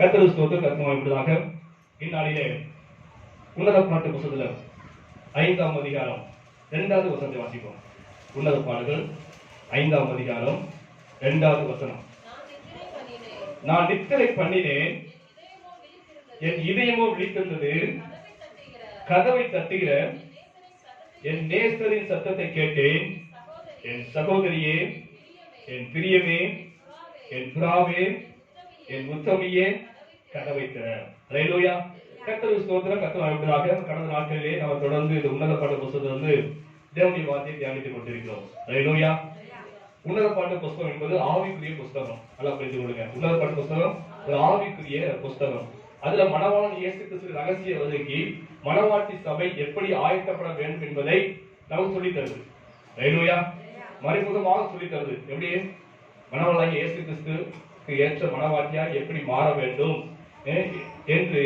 கர்த்தர் ஸ்தோத்திரம். கர்த்தர் இப்படியாக இந்நாளிலே உன்னத பாட்டு புத்தகத்துல 5ஆம் அதிகாரம் 2வது வசனத்தை வாசிப்போம். உன்னத பாடுகள் 5ஆம் அதிகாரம் 2வது வசனம். நான் நித்திரை பண்ணினேன், என் இதயமோ விழித்திருந்தது, கதவை தட்டுகிற என் நேசரின் சத்தத்தை கேட்டேன். என் சகோதரியே, என் பிரியமே, என் புறாவே, என் உத்தமியே, கதவை திற. ஹல்லேலூயா. கர்த்தருக்கு ஸ்தோத்திரம். கர்த்தர் அனுப்பதாக கடந்த நாட்களிலே நம்ம தொடர்ந்து இந்த உன்னத பாட்டு புத்தகத்தை வந்து தேவனுடைய வார்த்தையை தியானித்துக் கொண்டிருக்கிறோம். ஹல்லேலூயா. உன்னத பாட்டு புத்தகம் என்பது ஆவிக்குரிய புத்தகம். நல்லா புரிந்து கொள்ளுங்க. உன்னத பாட்டு புத்தகம் ஒரு ஆவிக்குரிய புத்தகம். அதுல மணவாளன் இயேசு கிறிஸ்து ரகசிய வருகைக்கு மணவாட்டி சபை எப்படி ஆயத்தப்பட வேண்டும் என்பதை நமக்கு சொல்லித் தருது. ஹல்லேலூயா. மறைமுகமாக சொல்லித் தருது. எப்படி மணவாளன் இயேசு கிறிஸ்துக்கு ஏற்ற மணவாட்டியா எப்படி மாற வேண்டும் என்று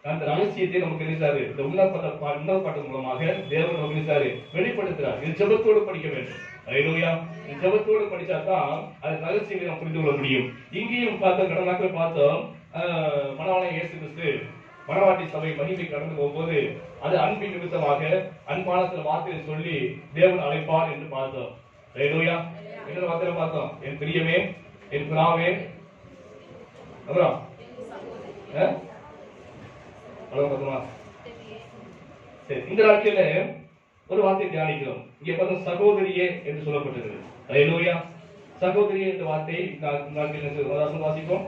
அந்த ரகசியத்தை நமக்கு நினைச்சாரு. இந்த உன்னத பாட்டு மூலமாக தேவன் நமக்கு நினைச்சாரு, வெளிப்படுத்துறார். இது ஜெபத்தோடு படிக்க வேண்டும். ஹல்லேலூயா. ஜெபத்தோடு படிச்சாதான் அது ரகசியங்களை நாம் புரிந்து கொள்ள முடியும். இங்கேயும் பார்த்தோம், கடந்த நாட்கள் பார்த்தோம், மணவாளன் இயேசு கிறிஸ்து மணவாட்டி சபை மகிமை கடந்து போகும்போது அது அன்பின் நிமித்தமாக அன்பான சில வார்த்தையை சொல்லி தேவன் அழைப்பார் என்று பார்த்தோம். ஹல்லேலூயா. என்ன வார்த்தை பார்த்தோம்? என் பிரியமே, என் புறாவே, அப்புறம் சரி, இந்த நாட்களில ஒரு வார்த்தை தியானிக்கிறோம். இங்கே பார்த்தோம், சகோதரியே என்று சொல்லப்பட்டிருக்கிறது. ஹல்லேலூயா. சகோதரியே என்ற வார்த்தை நாட்களில் வாசிப்போம்.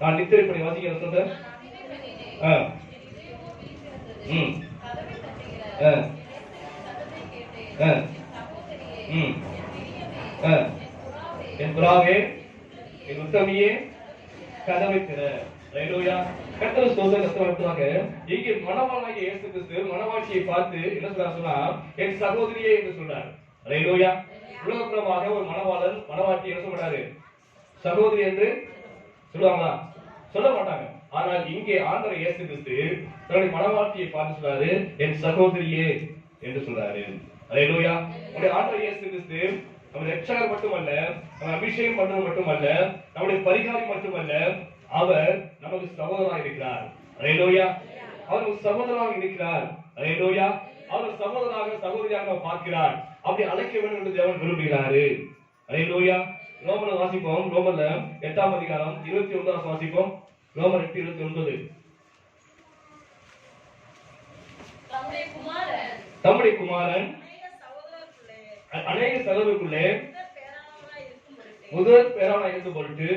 நான் நித்திரை பண்ணி வாசிக்கிறேன் சொல்றேன். என் புறாவே, என் உத்தமியே, கதவை திற. ஹல்லேலூயா. கர்த்தர் ஸ்தோத்திரம். கர்த்தருக்காக இங்கே மணவாளனாகிய இயேசு கிறிஸ்து மணவாட்டியை பார்த்து என்ன சொல்றாருன்னா, என் சகோதரியே என்று சொல்றார். ஹல்லேலூயா. உலகப்புறமாக ஒரு மணவாளன் மணவாட்டி என்ன சொல்றாரு? சகோதரி என்று சொல்லுவாங்களா? சொல்ல மாட்டாங்க. ஆனால் இங்கே ஆண்டவர் இயேசு கிறிஸ்து தன்னுடைய மணவாட்டியை பார்த்து சொல்றாரு, என் சகோதரியே என்று சொல்றாரு. ஹல்லேலூயா. நம்முடைய ஆண்டவர் இயேசு கிறிஸ்து நம்முடைய ரட்சகர் மட்டுமல்ல, நம்ம அபிஷேகம் பண்றது மட்டுமல்ல, நம்முடைய பரிகாரி மட்டுமல்ல, அவர் நமக்கு சகோதரராக இருக்கிறார். ஹல்லேலூயா. அவர் சகோதரராக இருக்கிறார். ஹல்லேலூயா. அவர் சகோதரராக சகோதரியாக பார்க்கிறார். அப்படி அழைக்க வேண்டும் என்று தேவன் விரும்புகிறாரு. ஹல்லேலூயா. ரோமர் வாசிப்போம். ரோமர்ல 8ஆம் அதிகாரம் 29 வாசிப்போம். ரோமர் 8:29. தம்முடைய குமாரன் அநேக சகோதரருக்குள்ளே முதல் பேரான இருந்து பொருட்டு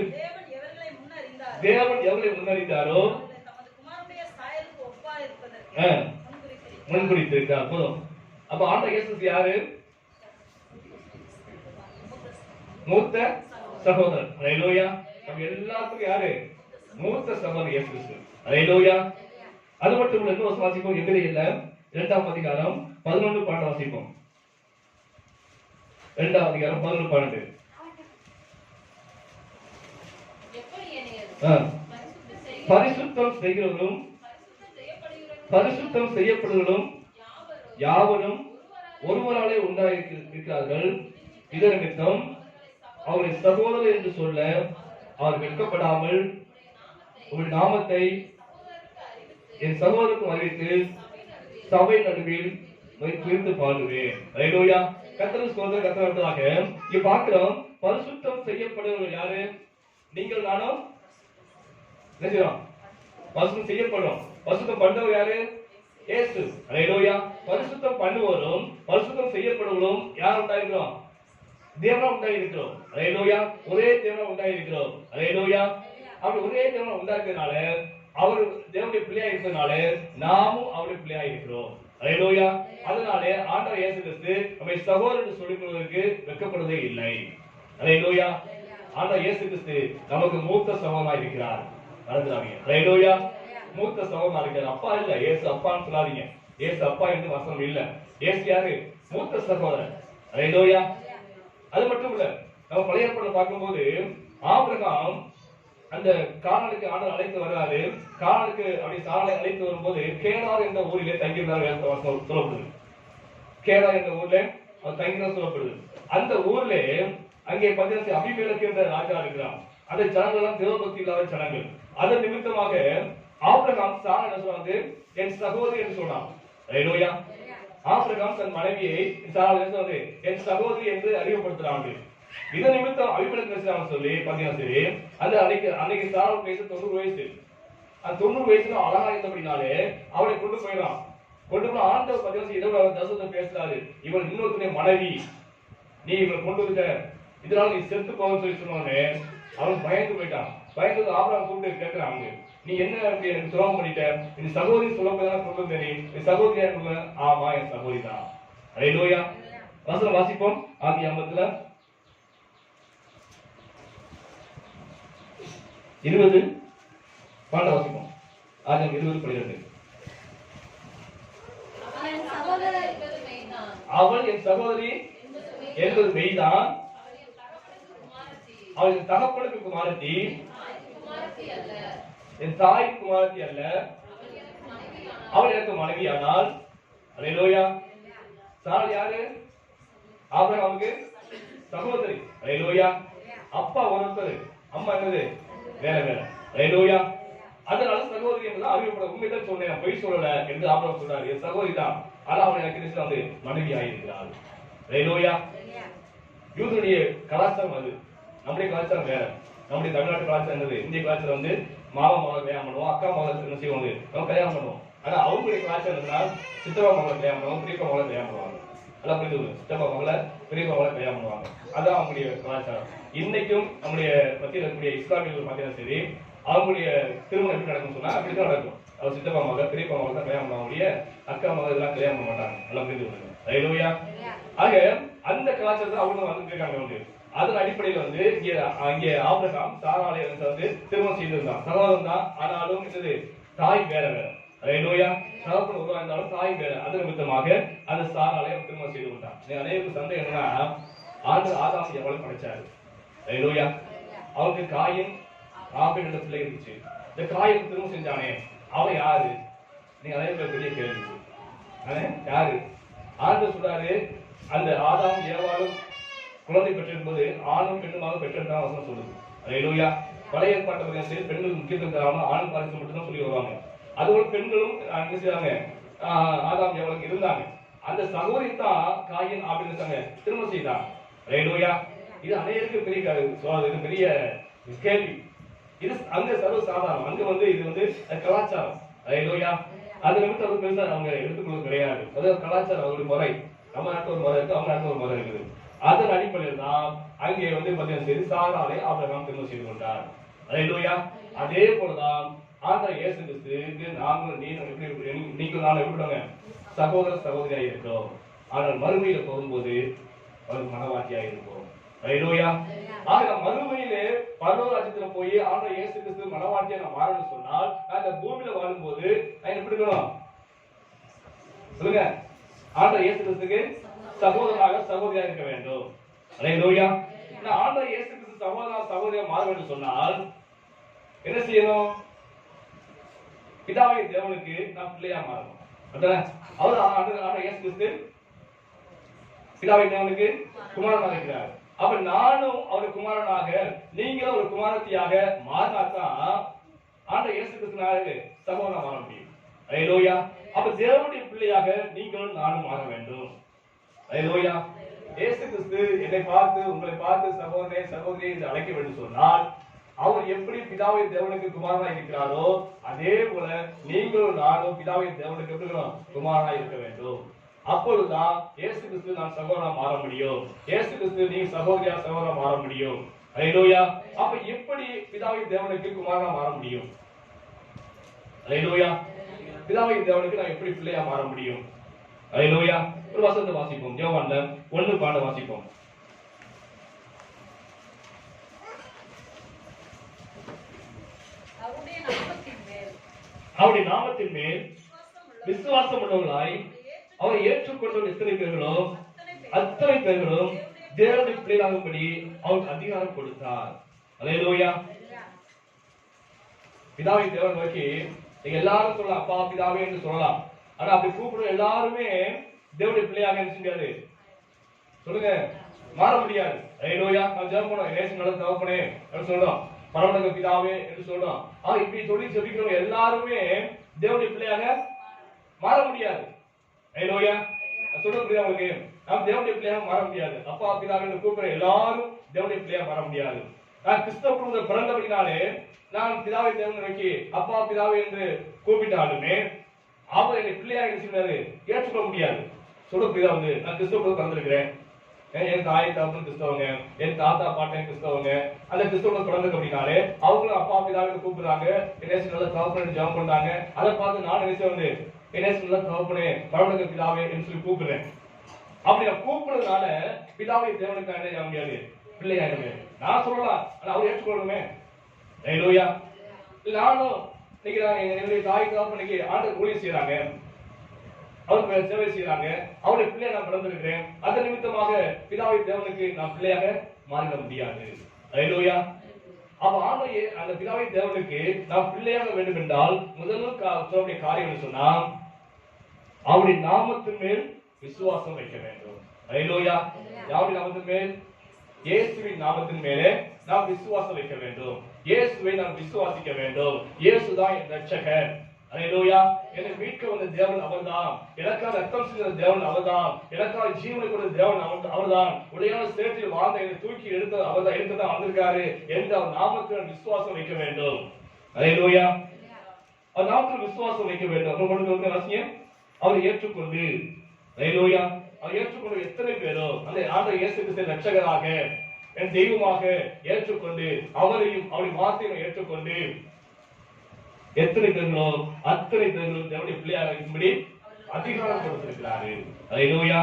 தேவன் எவர்களை முன்னறிந்தாரோ முன்குறித்திருக்கிறார். போதும். அப்ப ஆண்டவர் இயேசு யாரு? மூத்த சகோதரர். ஹல்லேலூயா. நம்ம எல்லாத்துக்கும் யாரு? மூத்த சகோதரர் இயேசு கிறிஸ்து. ஹல்லேலூயா. அது மட்டும் இல்ல, இன்னும் வாசிப்போம். எபிரேயர்ல 2ஆம் அதிகாரம் 11 வாசிப்போம். 2ஆம் அதிகாரம் 11. பரிசுத்தம் செய்கிறவரும் பரிசுத்தம் செய்யப்படுவதும் யாவரும் ஒருவராலே உண்டாயிருக்கிறார்கள். இதன் நிமித்தம் அவரை சகோதரர் என்று சொல்ல அவர் வெட்கப்படாமல் ஒரு நாமத்தை என் சகோதரருக்கும் அறிவித்து சபை நடுவில் குறித்து பாடுவேன். ஹல்லேலூயா. கர்த்தருக்கு ஸ்தோத்திரம். கர்த்தருக்காக இங்க பார்க்கிறோம், பரிசுத்தம் செய்யப்படுவர்கள் யாரு? நீங்கள் நானும் என்ன செய்றோம்? பரிசுத்தம் செய்யப்படுறோம். பரிசுத்தம் பண்றவர் யாரு? இயேசு. ஹல்லேலூயா. பரிசுத்தம் பண்ணுவோரும் பரிசுத்தம் செய்யப்படுவரும் யார் உண்டாயிருக்கிறோம்? தேவனா உண்டாயிருக்கிறோம். ஹல்லேலூயா. ஒரே தேவனா உண்டாயிருக்கிறோம். ஹல்லேலூயா. அப்படி ஒரே தேவனா உண்டாக்குறதுனால, அவர் தேவனுடைய பிள்ளையா இருக்கிறதுனால நாமும் அவருடைய பிள்ளையா இருக்கிறோம். ஹல்லேலூயா. அதனால ஆண்டவர் இயேசு கிறிஸ்து நம்மை சகோதரர் என்று சொல்லிக் கொள்வதற்கு வெட்கப்படுவதே இல்லை. ஹல்லேலூயா. ஆண்டவர் இயேசு கிறிஸ்து நமக்கு மூத்த சகோதரனா இருக்கிறார். மறந்துடாதீங்க. ஹல்லேலூயா. மூத்த சகோதரனா இருக்கிறார். அப்பா இல்ல, இயேசு அப்பான்னு சொல்லாதீங்க. இயேசு அப்பா என்று வசனம் இல்ல. இயேசு யாரு? மூத்த சகோதரர். ஹல்லேலூயா. அது மட்டும் இல்ல, நம்ம பழைய ஏற்பாடுல பார்க்கும்போது ஆபிரகாம் அந்த கானானுக்கு ஆண்டவர் அழைத்து வர்றாரு. கானானுக்கு அப்படி சாலை அழைத்து வரும்போது கேனார் என்ற ஊரிலே தங்கியிருந்தார் சொல்லப்படுது. கேனார் என்ற ஊர்ல அவர் தங்கினார் சொல்லப்படுது. அந்த ஊர்ல அங்கே பார்த்தீங்கன்னா அபிமெலேக்கு என்ற ராஜா இருக்கிறான். அந்த ஜனங்கள் எல்லாம் தேவபக்தி இல்லாத ஜனங்கள். அதன் நிமித்தமாக ஆபிரகாம் சாரா என்ன சொன்னாங்க, என் சகோதரி என்று சொன்னான். ஹல்லேலூயா. ஆபிரகாம் தன் மனைவியை சாரா என்ன சொன்னாங்க, என் சகோதரி என்று அறிமுகப்படுத்துறாங்க. இதன் நிமித்தம் அபிமெலேக்கு பேசுறாங்க சொல்லி பாத்தீங்கன்னா சரி, அந்த அன்னைக்கு சாராவுக்கு வயசு 90 வயசு. அந்த 90 வயசுல அழகா இருந்தபடினாலே அவளை கொண்டு போயிடலாம். கொண்டு போய் ஆண்டவர் பாத்தீங்கன்னா ஏதோ தரிசனத்தை பேசுறாரு, இவள் இன்னொருத்தனை மனைவி, நீ இவளை கொண்டு வந்துட்ட, இதனால நீ செத்து போகன்னு சொல்லி சொன்னோடனே அவன் பயந்து போயிட்டான். பயந்து ஆபிரகாம் கூப்பிட்டு கேட்கிறாங்க, நீ என்ன எனக்கு துரோகம் பண்ணிட்ட, நீ சகோதரி சொல்லப்பதான் கொண்டு வந்த, நீ சகோதரியா இருக்க? ஆமா, என் சகோதரி தான். ஹல்லேலூயா. வசனம் வாசிப்போம். ஆதியாகமத்துல 20 வாசிப்போம். ஆதியாகமம் 20:12. அவள் என் சகோதரி என்பது மெய்தான், அவள் என் தகப்பனுக்கு குமாரத்தி, என் தாய்க்கு குமாரத்தி அல்ல, அவள் எனக்கு மனைவியானால். ஹல்லேலூயா. சாராள் யாரு? ஆபிரகாமுக்கு சகோதரி. ஹல்லேலூயா. அப்பா ஒருத்தர், அம்மா என்னது வேற வேற. ஹல்லேலூயா. அதனால சகோதரி என்பது அறிவிப்பட உண்மைதான் சொன்னேன், பொய் சொல்லல என்று ஆபிரகாம் சொல்றாரு. என் சகோதரி தான், ஆனா அவன் எனக்கு வந்து மனைவி ஆயிருக்கிறாள். ஹல்லேலூயா. யூதருடைய கலாச்சாரம் அது, நம்முடைய கலாச்சாரம் வேற. நம்முடைய தமிழ்நாட்டு கலாச்சாரம் என்னது, இந்திய கலாச்சாரம் வந்து மாமா மகளை கல்யாணம் பண்ணுவோம், அக்கா மகளை என்ன செய்வாங்க, நம்ம கல்யாணம் பண்ணுவோம். ஆனா அவங்களுடைய கலாச்சாரம் என்னன்னா சித்தப்பா மகளை கல்யாணம் பண்ணுவாங்க, பெரியப்பா மகளை கல்யாணம் பண்ணுவாங்க. அதான் புரியுது, சித்தப்பா மகளை பெரியப்பா மகளை கல்யாணம் பண்ணுவாங்க. அதான் அவங்களுடைய கலாச்சாரம். இன்னைக்கும் நம்முடைய மத்தியில் இருக்கக்கூடிய இஸ்லாமியர்கள் பார்த்தீங்கன்னா சரி, அவங்களுடைய திருமணம் எப்படி நடக்கும் சொன்னா அப்படிதான் நடக்கும். அவர் சித்தப்பா மகள் பெரியப்பா மகள் தான் கல்யாணம் பண்ணுவாங்க, அக்கா மகள் இதெல்லாம் கல்யாணம் பண்ண மாட்டாங்க. நல்லா புரிந்து. ஹல்லேலூயா. ஆக அந்த கலாச்சாரத்தை அவங்க வந்து இருக்காங்க. அதன் அடிப்படையில் வந்து இங்கே ஆபிரகாம் சாராளை வந்து திருமணம் செய்திருந்தான். சகோதரன் தான், ஆனாலும் இது தாய் வேற வேற. ஹல்லேலூயா. சகோதரன் ஒருவா இருந்தாலும் தாய் வேற. அது நிமித்தமாக அந்த சாராளை திருமணம் செய்து கொண்டான். அநேகருக்கு சந்தேகம் என்னன்னா, ஆதாம் எவ்வளவு படைச்சாரு. ஹல்லேலூயா. அவருக்கு காயின் ஆபேல் பிள்ளை இருந்துச்சு. இந்த காயின் திருமணம் செஞ்சானே அவன் யாரு? நீங்க அநேக பெரிய கேள்வி. யாரு? ஆண்டவர் சொல்றாரு, அந்த ஆதாம் ஏவாளும் குழந்தை பெற்றிருக்கும்போது ஆணும் பெண்ணுமாக பெற்றெடுத்தான் வசனம் சொல்லுது. ஹல்லேலூயா. பழைய ஏற்பாட்டு பெண்களுக்கு முக்கியத்துவம் தராம ஆணும் பாரிசு மட்டும் தான் சொல்லி வருவாங்க. அதுபோல பெண்களும் என்ன செய்வாங்க, ஆதாம் ஏவாளுக்கு இருந்தாங்க. அந்த சகோதரி தான் காயின் ஆபேல் திருமணம் செய்தாங்க. ஹல்லேலூயா. இது அநேகருக்கு பெரிய பெரிய கேள்வி. இது அங்க சர்வ சாதாரணம். அங்க வந்து இது வந்து கலாச்சாரம். ஹல்லேலூயா. அது நிமித்தம் அது பெருசா அவங்க எடுத்துக்கொள்ள கிடையாது. அதாவது கலாச்சாரம், அவங்களுடைய முறை. நம்ம நாட்டு ஒரு முறை இருக்கு, அவங்க நாட்டு ஒரு முறை இருக்குது. அதன் அடிப்படையில் தான் அங்கே வந்து பார்த்தீங்கன்னா சாராளை ஆபிரகாம் திருமணம் செய்து கொண்டார். ஹல்லேலூயா. அதே போலதான் ஆண்டவர் இயேசு கிறிஸ்துவுக்கு நீங்கள் நானும் எப்படி சகோதர சகோதரியா இருக்கிறோம். ஆனால் மறுமையில போகும்போது அவர் மனவாட்டியா இருப்போம். ஹல்லேலூயா. ஆக மறுமையிலே பரலோக ராஜ்யத்துல போய் ஆண்டவர் இயேசு கிறிஸ்து மனவாட்டியா நான் வாழணும்னு சொன்னால், நாங்க பூமியில வாழும்போது நான் எப்படி இருக்கணும் சொல்லுங்க? ஆண்டவர் இயேசு கிறிஸ்துக்கு சகோதரனாக சகோதரியா இருக்க வேண்டும். ஹல்லேலூயா. ஆண்டவர் இயேசு கிறிஸ்து சகோதரனா சகோதரியா மாற வேண்டும் சொன்னால் என்ன செய்யணும்? பிதாவை தேவனுக்கு நாம் பிள்ளையா மாறணும். அவர் ஆண்டவர் இயேசு கிறிஸ்து பிதாவை தேவனுக்கு குமாரனாக இருக்கிறார். அப்ப நானும் அவருடைய குமாரனாக, நீங்களும் ஒரு குமாரத்தியாக மாறினாதான் ஆண்டவர் இயேசு கிறிஸ்து சகோதரனா மாற முடியும். ஹல்லேலூயா. அப்ப தேவனுடைய பிள்ளையாக நீங்களும் நானும் மாற வேண்டும். ஹல்லேலூயா. இயேசு கிறிஸ்து என்னை பார்த்து உங்களை பார்த்து சகோதரனே சகோதரியை என்று அழைக்க வேண்டும் சொன்னால், அவர் எப்படி பிதாவை தேவனுக்கு குமாரனாய் இருக்கிறாரோ அதே போல நீங்களும் நானும் பிதாவை தேவனுக்கு எப்படி குமாரனாய் இருக்க வேண்டும். அப்பொழுதுதான் இயேசு கிறிஸ்து நான் சகோதரனா மாற முடியும். இயேசு கிறிஸ்து நீ சகோதரியா சகோதரா மாற முடியும். ஹல்லேலூயா. அப்ப எப்படி பிதாவை தேவனுக்கு குமாரனா மாற முடியும்? ஹல்லேலூயா. பிதாவை தேவனுக்கு நான் எப்படி பிள்ளையா மாற முடியும்? ஹல்லேலூயா. ஒரு வசனத்தை வாசிப்போம். யோவான்ல 1:12 வாசிப்போம். அவருடைய நாமத்தின் மேல் விசுவாசம் உள்ளவர்களாய் அவரை ஏற்றுக்கொண்ட எத்தனை பேர்களோ அத்தனை பேர்களும் தேவனுடைய பிள்ளைகளாகும்படி அவருக்கு அதிகாரம் கொடுத்தார். ஹல்லேலூயா. பிதாவை தேவன் நோக்கி நீங்க எல்லாரும் சொல்லலாம், அப்பா பிதாவே என்று சொல்லலாம். ஆனா அப்படி கூப்பிடுற எல்லாருமே தேவனுடைய பிள்ளையாக இருக்க முடியாது. சொல்லுங்க, மாற முடியாது. ஹல்லேலூயா. நான் ஜெபம் பண்ணுவோம், இயேசு நல்ல தகப்பனே அப்படின்னு சொல்றோம். பரமண்டல பிதாவே என்று சொல்றோம். இப்படி சொல்லி ஜெபிக்கிறவங்க எல்லாருமே தேவனுடைய பிள்ளையாக மாற முடியாது. ஹalleluya. சொல்ல புரியுதா உங்களுக்கு? நாம் தேவனுடைய பிள்ளையாக மாற முடியாது. அப்பா பிதாவே என்று கூப்பிடுற எல்லாரும் தேவனுடைய பிள்ளையாக மாற முடியாது. நான் கிறிஸ்தவ குடும்பத்தில் பிறந்தபடினாலே நான் பிதாவை தேவனை நோக்கி அப்பா பிதாவே என்று கூப்பிட்டாலுமே அவர் என்னை பிள்ளையாக இருக்கிறாரு ஏற்றுக்கொள்ள முடியாது. சொல்ல புரியுதா? வந்து நான் கிறிஸ்தவ குடும்பத்தில் பிறந்திருக்கிறேன். என் தாய் தகப்பன் கிறிஸ்தவங்க, என் தாத்தா பாட்டன் கிறிஸ்தவங்க. அந்த கிறிஸ்தவ பிறந்ததுக்கு அப்படின்னாலே அவங்களும் அப்பா பிதாவை கூப்பிடுறாங்க. என்ன நல்ல தகப்பன் ஜெபம் பண்றாங்க. அதை பார்த்து நான் நினைச்ச வந்து என்ன நல்ல தகப்பனே பரமண்டல பிதாவே என்று சொல்லி கூப்பிடுறேன். அப்படி நான் கூப்பிடுறதுனால பிதாவை தேவனுக்கு என்ன செய்ய முடியாது? பிள்ளையாயிடுமே. நான் சொல்லலாம், ஆனா அவர் ஏற்றுக்கொள்ளணுமே. ஹalleluya. நானும் என்னுடைய தாய் தகப்பன் இன்னைக்கு ஆண்டவர் ஊழியம் செய்யறாங்க, அவருக்கு சேவை செய்யறாங்க, அவருடைய பிள்ளையை நான் பிறந்திருக்கிறேன். அதன் நிமித்தமாக பிதாவை தேவனுக்கு நான் பிள்ளையாக மாறிட முடியாது. ஹalleluya. அப்ப ஆண்டவர் அந்த பிதாவை தேவனுக்கு நான் பிள்ளையாக வேண்டும் என்றால் முதல் சொல்லக்கூடிய காரியம் சொன்னா அவருடைய நாமத்தின் மேல் விசுவாசம் வைக்க வேண்டும். ஹalleluya. யாருடைய நாமத்தின் மேல்? இயேசுவின் நாமத்தின் மேலே நாம் விசுவாசம் வைக்க வேண்டும். இயேசுவை நாம் விசுவாசிக்க வேண்டும். இயேசுதான் என் ரட்சகர். ஹalleluya. என்னை மீட்க வந்த தேவன் அவர்தான். எனக்காக ரத்தம் சிந்தின தேவன் அவர்தான். எனக்காக ஜீவனை கொடுத்த தேவன் அவர்தான். உடையான சேற்றில் வாழ்ந்த என்னை தூக்கி எடுத்தது அவர்தான். எடுத்துதான் வந்திருக்காரு என்று அவர் நாமத்தில் விசுவாசம் வைக்க வேண்டும். ஹalleluya. அவர் நாமத்தில் விசுவாசம் வைக்க வேண்டும். உங்களுக்கு அவசியம் அவரை ஏற்றுக்கொண்டு. ஹalleluya. அவர் ஏற்றுக்கொண்டு எத்தனை பேரோ அந்த ஆண்டவர் இயேசு கிறிஸ்துவின் ரட்சகராக என் தெய்வமாக ஏற்றுக்கொண்டு அவரையும் அவருடைய வார்த்தையை ஏற்றுக்கொண்டு எத்தனை பேர்களோ அத்தனை பேர்களும் தேவனுடைய பிள்ளையாக இருக்கும்படி அதிகாரம் கொடுத்திருக்கிறாரு. ஹalleluya.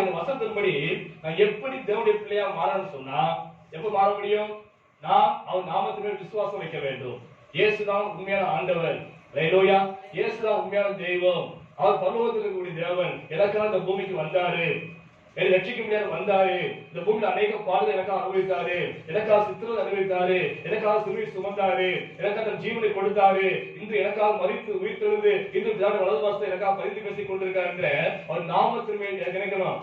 இந்த வசனத்தின்படி நான் எப்படி தேவனுடைய பிள்ளையா மாறணும்னு சொன்னா எப்ப மாற முடியும்? நான் அவர் நாமத்தின் மேல் விசுவாசம் வைக்க வேண்டும். இயேசுதான் உண்மையான ஆண்டவர். ஹalleluya. இயேசுதான் உண்மையான தெய்வம். அவர் பரலோகத்தில் இருக்கக்கூடிய தேவன் எனக்காக இந்த பூமிக்கு வந்தாரு, என்னை ரட்சிக்க முடியாது வந்தாரு. இந்த பூமியில அநேக பாடுகளை எனக்காக அனுபவித்தாரு, எனக்காக சித்திரத்தை அனுபவித்தாரு, எனக்காக சிலுவை சுமந்தாரு, எனக்காக ஜீவனை கொடுத்தாரு. இன்று எனக்காக மரித்து உயிர்த்தெழுந்து இன்று வலது வாசத்தை எனக்காக பரிந்து பேசிக் கொண்டிருக்கார் என்ற அவர் நாமத்தின் மேல் நினைக்கணும்,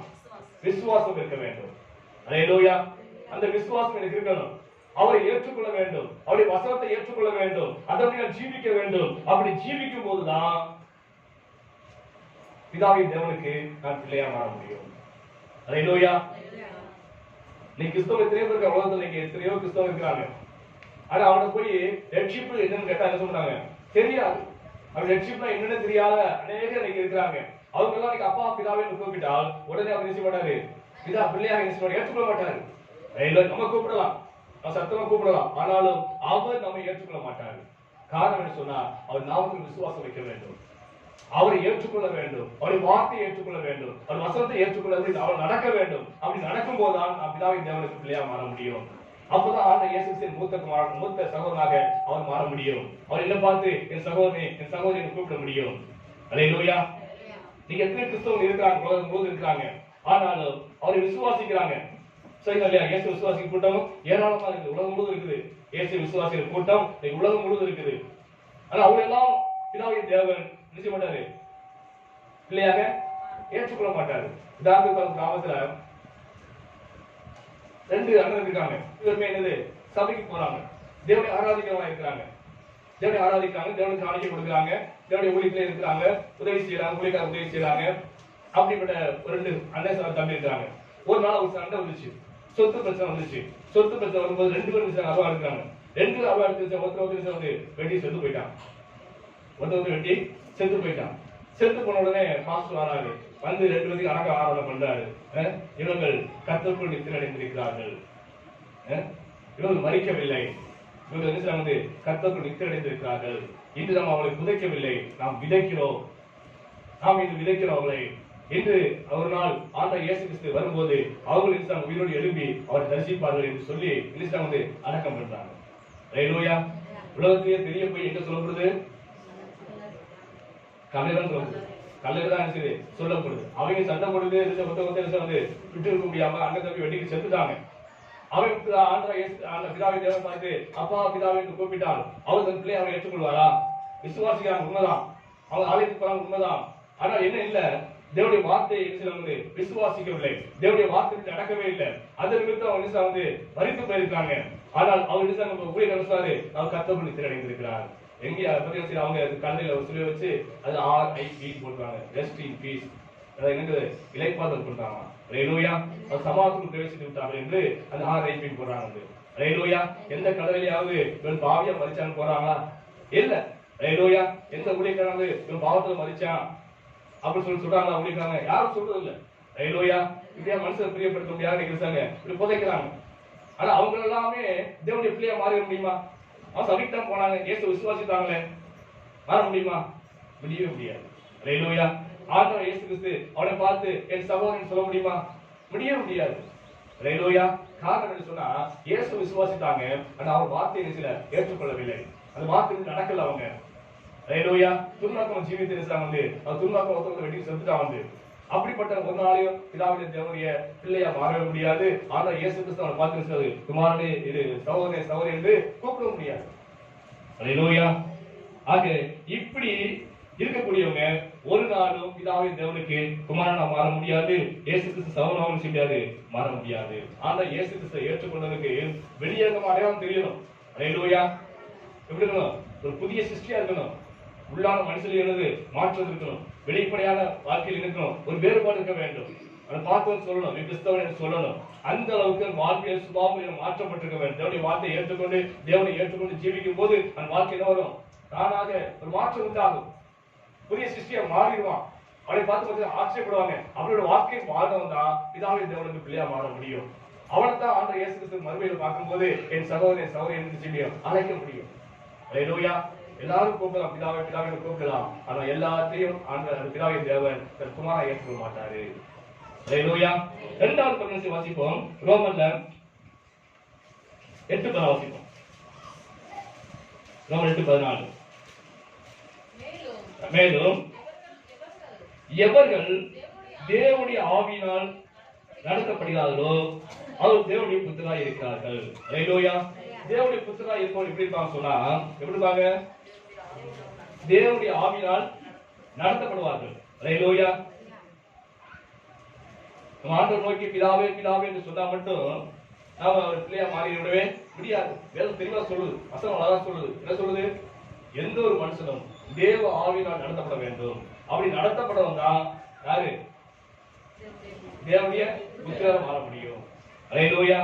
விசுவாசம் இருக்க வேண்டும். ஹalleluya. அந்த விசுவாசம் எனக்கு இருக்கணும். அவரை ஏற்றுக்கொள்ள வேண்டும், அவருடைய வசனத்தை ஏற்றுக்கொள்ள வேண்டும், அதற்கு நான் ஜீவிக்க வேண்டும். அப்படி ஜீவிக்கும் போதுதான் பிதாவின் தேவனுக்கு நான் பிள்ளையா மாற முடியும். ஹalleluya. நீ கிறிஸ்தவ எத்தனையோ பேருக்கு உலகத்துல நீங்க எத்தனையோ கிறிஸ்தவம் இருக்கிறாங்க. ஆனா அவனை போய் ரட்சிப்பு என்னன்னு கேட்டா என்ன சொல்றாங்க? தெரியாது. அவன் ரட்சிப்புனா என்னன்னு தெரியாத அநேக இன்னைக்கு இருக்கிறாங்க. அவங்க எல்லாம் இன்னைக்கு அப்பா பிதாவே கூப்பிட்டால் உடனே அவர் நினைச்சு மாட்டாரு, பிதா பிள்ளையாக நினைச்சு ஏற்றுக்கொள்ள மாட்டாரு. நம்ம கூப்பிடலாம், நம்ம சத்தமா கூப்பிடலாம், ஆனாலும் அவர் நம்ம ஏற்றுக்கொள்ள மாட்டாரு. காரணம் என்ன சொன்னா அவர் நாமத்தில் விசுவாசம் வைக்க வேண்டும், அவரை ஏற்றுக்கொள்ள வேண்டும், அவருடைய வார்த்தையை ஏற்றுக்கொள்ள வேண்டும், அவர் வசனத்தை ஏற்றுக்கொள்ள வேண்டும், அவர் நடக்க வேண்டும். அப்படி நடக்கும் போதுதான் நாம் பிதாவின் தேவனுக்கு பிள்ளையா மாற முடியும். அப்பதான் ஆண்டவர் இயேசு கிறிஸ்துவின் மூத்த சகோதரனாக அவர் மாற முடியும். அவர் என்ன பார்த்து என் சகோதரனே என் சகோதரியை கூப்பிட முடியும். ஹalleluya. நீங்க எத்தனை கிறிஸ்தவர்கள் இருக்கிறாங்க, உலகம் முழுவதும் இருக்கிறாங்க, ஆனாலும் அவரை விசுவாசிக்கிறாங்க. சரிங்களா இல்லையா? இயேசு விசுவாசிக்கிற கூட்டம் ஏராளமா இருக்குது, உலகம் முழுவதும் இருக்குது. இயேசு விசுவாசிக்கிற கூட்டம் உலகம் முழுவதும் இருக்குது. ஆனா அவங்க எல்லாம் பிதாவின் தேவன் நிச்சய மாட்டாரு, பிள்ளையாக ஏற்றுக்கொள்ள மாட்டாரு. உதாரணத்துக்கு கிராமத்துல ரெண்டு அண்ணன் இருக்காங்க. இவருமே என்னது சபைக்கு போறாங்க, தேவனை ஆராதிக்கிறவங்க இருக்கிறாங்க, தேவனை ஆராதிக்கிறாங்க, தேவனுக்கு காணிக்கை கொடுக்குறாங்க, தேவனுடைய ஊழியத்திலே இருக்கிறாங்க, உதவி செய்யறாங்க, ஊழியக்கார உதவி செய்யறாங்க. அப்படிப்பட்ட ஒரு ரெண்டு அண்ணன் தம்பி இருக்கிறாங்க. ஒரு நாள் ஒரு சண்டை வந்துச்சு, சொத்து பிரச்சனை வந்துச்சு. சொத்து பிரச்சனை வரும்போது ரெண்டு பேரும் அருவா எடுக்கிறாங்க. ரெண்டு அருவா எடுத்து ஒருத்தர் வந்து வெட்டி செத்து போயிட்டான். ஒருத்தர் வெட்டி செத்து போயிட்டான். செத்து போன உடனே பாஸ்டர் வராரு, வந்து ரெண்டு பேருக்கு அடக்க ஆராதனை பண்றாரு. இவர்கள் கர்த்தருக்குள் நித்திரை அடைந்திருக்கிறார்கள், இவர்கள் மறிக்கவில்லை, இவர்கள் என்ன வந்து கர்த்தருக்குள் நித்திரை அடைந்திருக்கிறார்கள். இன்று நாம் அவளை புதைக்கவில்லை, நாம் விதைக்கிறோம், நாம் இன்று விதைக்கிறோம் அவளை. இன்று ஒரு நாள் ஆண்டவர் இயேசு கிறிஸ்து வரும்போது அவர்கள் உயிரோடு எழுப்பி அவரை தரிசிப்பார்கள் என்று சொல்லி வந்து அடக்கம் பண்றாங்க. ஹalleluya. உலகத்திலேயே பெரிய போய் எங்க சொல்லப்படுது? கல்லைதான் சொல்லப்படுது, கல்லைதான் சொல்லப்படுது. அவங்க சண்டை போடுது வந்து விட்டு இருக்க முடியாம அங்க தம்பி வெட்டிக்கு செத்துட்டாங்க. அவருக்கு ஆண்டவர் பிதாவை தேவன் பார்த்து அப்பா பிதாவை கூப்பிட்டால் அவர் தன் பிள்ளை அவரை ஏற்றுக்கொள்வாரா? விசுவாசிக்கிறாங்க, உண்மைதான், அவங்க ஆலயத்துக்கு போறாங்க, உண்மைதான். ஆனா என்ன இல்ல, தேவனுடைய வார்த்தையை வந்து விசுவாசிக்கவில்லை, தேவனுடைய வார்த்தை நடக்கவே இல்லை. அது நிமித்தம் அவங்க வந்து மரித்து போயிருக்காங்க. ஆனால் அவர் நம்ம ஊழியர் சொன்னாரு, அவர் கர்த்தருக்குள் நித்திரையடைந்திருக்கிறார். எங்க அவங்க கல்லையில சொல்லி வச்சு அது RIP போடுறாங்க, ரெஸ்ட் இன் பீஸ். எனக்கு இலைப்பாதல் கொடுத்தாங்க. ஹல்லேலூயா. அவர் சமாதானத்துக்கு பிரவேசித்து விட்டார்கள் என்று அந்த RIP போடுறாங்க. ஹல்லேலூயா. எந்த கடவுளையாவது இவன் பாவியா மரிச்சான்னு போறாங்களா? இல்ல. ஹல்லேலூயா. எந்த ஊழியக்காரங்க இவன் பாவத்துல மரிச்சான் அப்படி சொல்லி சொல்றாங்களா? ஊழியக்காரங்க யாரும் சொல்றது இல்ல. ஹல்லேலூயா. இப்படியா மனுஷன் பிரியப்படுத்த முடியாது நினைக்கிறாங்க, இப்படி புதைக்கிறாங்க. ஆனா அவங்க எல்லாமே தேவனுடைய பிள்ளையா மாறிட முடியுமா? அவன் சபைக்கு தான் போனாங்க, இயேசு விசுவாசித்தாங்களே, மாற முடியுமா? முடியவே முடியாது. ஹல்லேலூயா. ஆண்டவர் இயேசு கிறிஸ்து அவனை பார்த்து என் சகோதரன் சொல்ல முடியுமா? முடியவே முடியாது. ஹல்லேலூயா. காரணம் என்ன சொன்னா, இயேசு விசுவாசித்தாங்க, ஆனா அவர் வார்த்தையை சில ஏற்றுக்கொள்ளவில்லை. அந்த வார்த்தை நடக்கல அவங்க. ஹல்லேலூயா. துன்மார்க்கம் ஜீவித்து வந்து அவர் துன்மார்க்கம் ஒருத்தவங்க வெட்டி செத்துட்டான் வந்து. அப்படிப்பட்ட ஒரு நாளையும் பிதாவுடைய தேவனுடைய பிள்ளையா மாறவே முடியாது. ஆனா இயேசு கிறிஸ்து அவனை பார்த்து குமாரனே இது சகோதரனே சகோதரி என்று கூப்பிட முடியாது. ஹல்லேலூயா. ஆக இப்படி இருக்கக்கூடியவங்க ஒரு நாளும் பிதாவின் தேவனுக்கு குமாரனா மாற முடியாது. இயேசு கிறிஸ்து சகோதரனாக செய்யாது, மாற முடியாது. ஆனா இயேசு கிறிஸ்துவை ஏற்றுக்கொண்டதுக்கு வெளியேற்றம் அடையாளம் தெரியணும். ஹல்லேலூயா. எப்படி இருக்கணும்? ஒரு புதிய சிருஷ்டியா இருக்கணும். உள்ளான மனுஷன் மாற்றம் இருக்கணும், வெளிப்படையான வாழ்க்கையில் இருக்கணும், ஒரு வேறுபாடு இருக்க வேண்டும். அதை பார்த்து சொல்லணும், நீ கிறிஸ்தவன் சொல்லணும். அந்த அளவுக்கு வாழ்க்கையில் சுபாவம் மாற்றப்பட்டிருக்க வேண்டும். தேவனுடைய வார்த்தையை ஏற்றுக்கொண்டு தேவனை ஏற்றுக்கொண்டு ஜீவிக்கும் போது அந்த வாழ்க்கை என்ன வரும்? தானாக ஒரு மாற்றம் உண்டாகும். புதிய சிருஷ்டியா மாறிடுவான். அவளை பார்த்து ஆச்சரியப்படுவாங்க. அவரோட வாழ்க்கை மாறணும் தான் பிதாவின் தேவனுக்கு பிள்ளையா மாற முடியும். அவனை தான் ஆண்டவர் இயேசு கிறிஸ்து மறுமையில் பார்க்கும்போது என் சகோதரன் சகோதரி என்று சொல்லி அழைக்க முடியும். ஹல்லேலூயா. எல்லாரும் கூப்பிடலாம், பிதாவை பிதாவை கூப்பிடலாம். ஆனா எல்லாத்தையும் ஆண்டவர் பிதாவின் தேவன் தன் குமாரனை ஏற்றுக்கொள்ள மாட்டாரு. ஹல்லேலூயா. இரண்டாவது பகுதியை வாசிப்போம். ரோமர்ல 8:14 வாசிப்போம். ரோமர் 8:14. மேலும் எவர்கள் தேவனுடைய ஆவியினால் நடத்தப்படுகிறார்களோ அவர் தேவனுடைய புத்திரராய் இருக்கிறார்கள். ஹல்லேலூயா. தேவனுடைய புத்திரராய் இருப்பவர் எப்படி இருப்பாங்க சொன்னா, எப்படி இருப்பாங்க? தேவனுடைய ஆவியினால் நடத்தப்படுவார்கள். ஹல்லேலூயா. நம்ம ஆண்டவர் நோக்கி பிதாவே பிதாவே என்று சொன்னா மட்டும் நாம அவர் பிள்ளையா மாறிவிடவே முடியாது. வேதம் தெளிவா சொல்லுது, வசனம் அழகா சொல்லுது. என்ன சொல்லுது? எந்த ஒரு மனுஷனும் தேவ ஆவியினால் நடத்தப்பட வேண்டும். அப்படி நடத்தப்படவும் தான் யாரு? தேவனுடைய புத்திரராக மாற முடியும். ஹல்லேலூயா.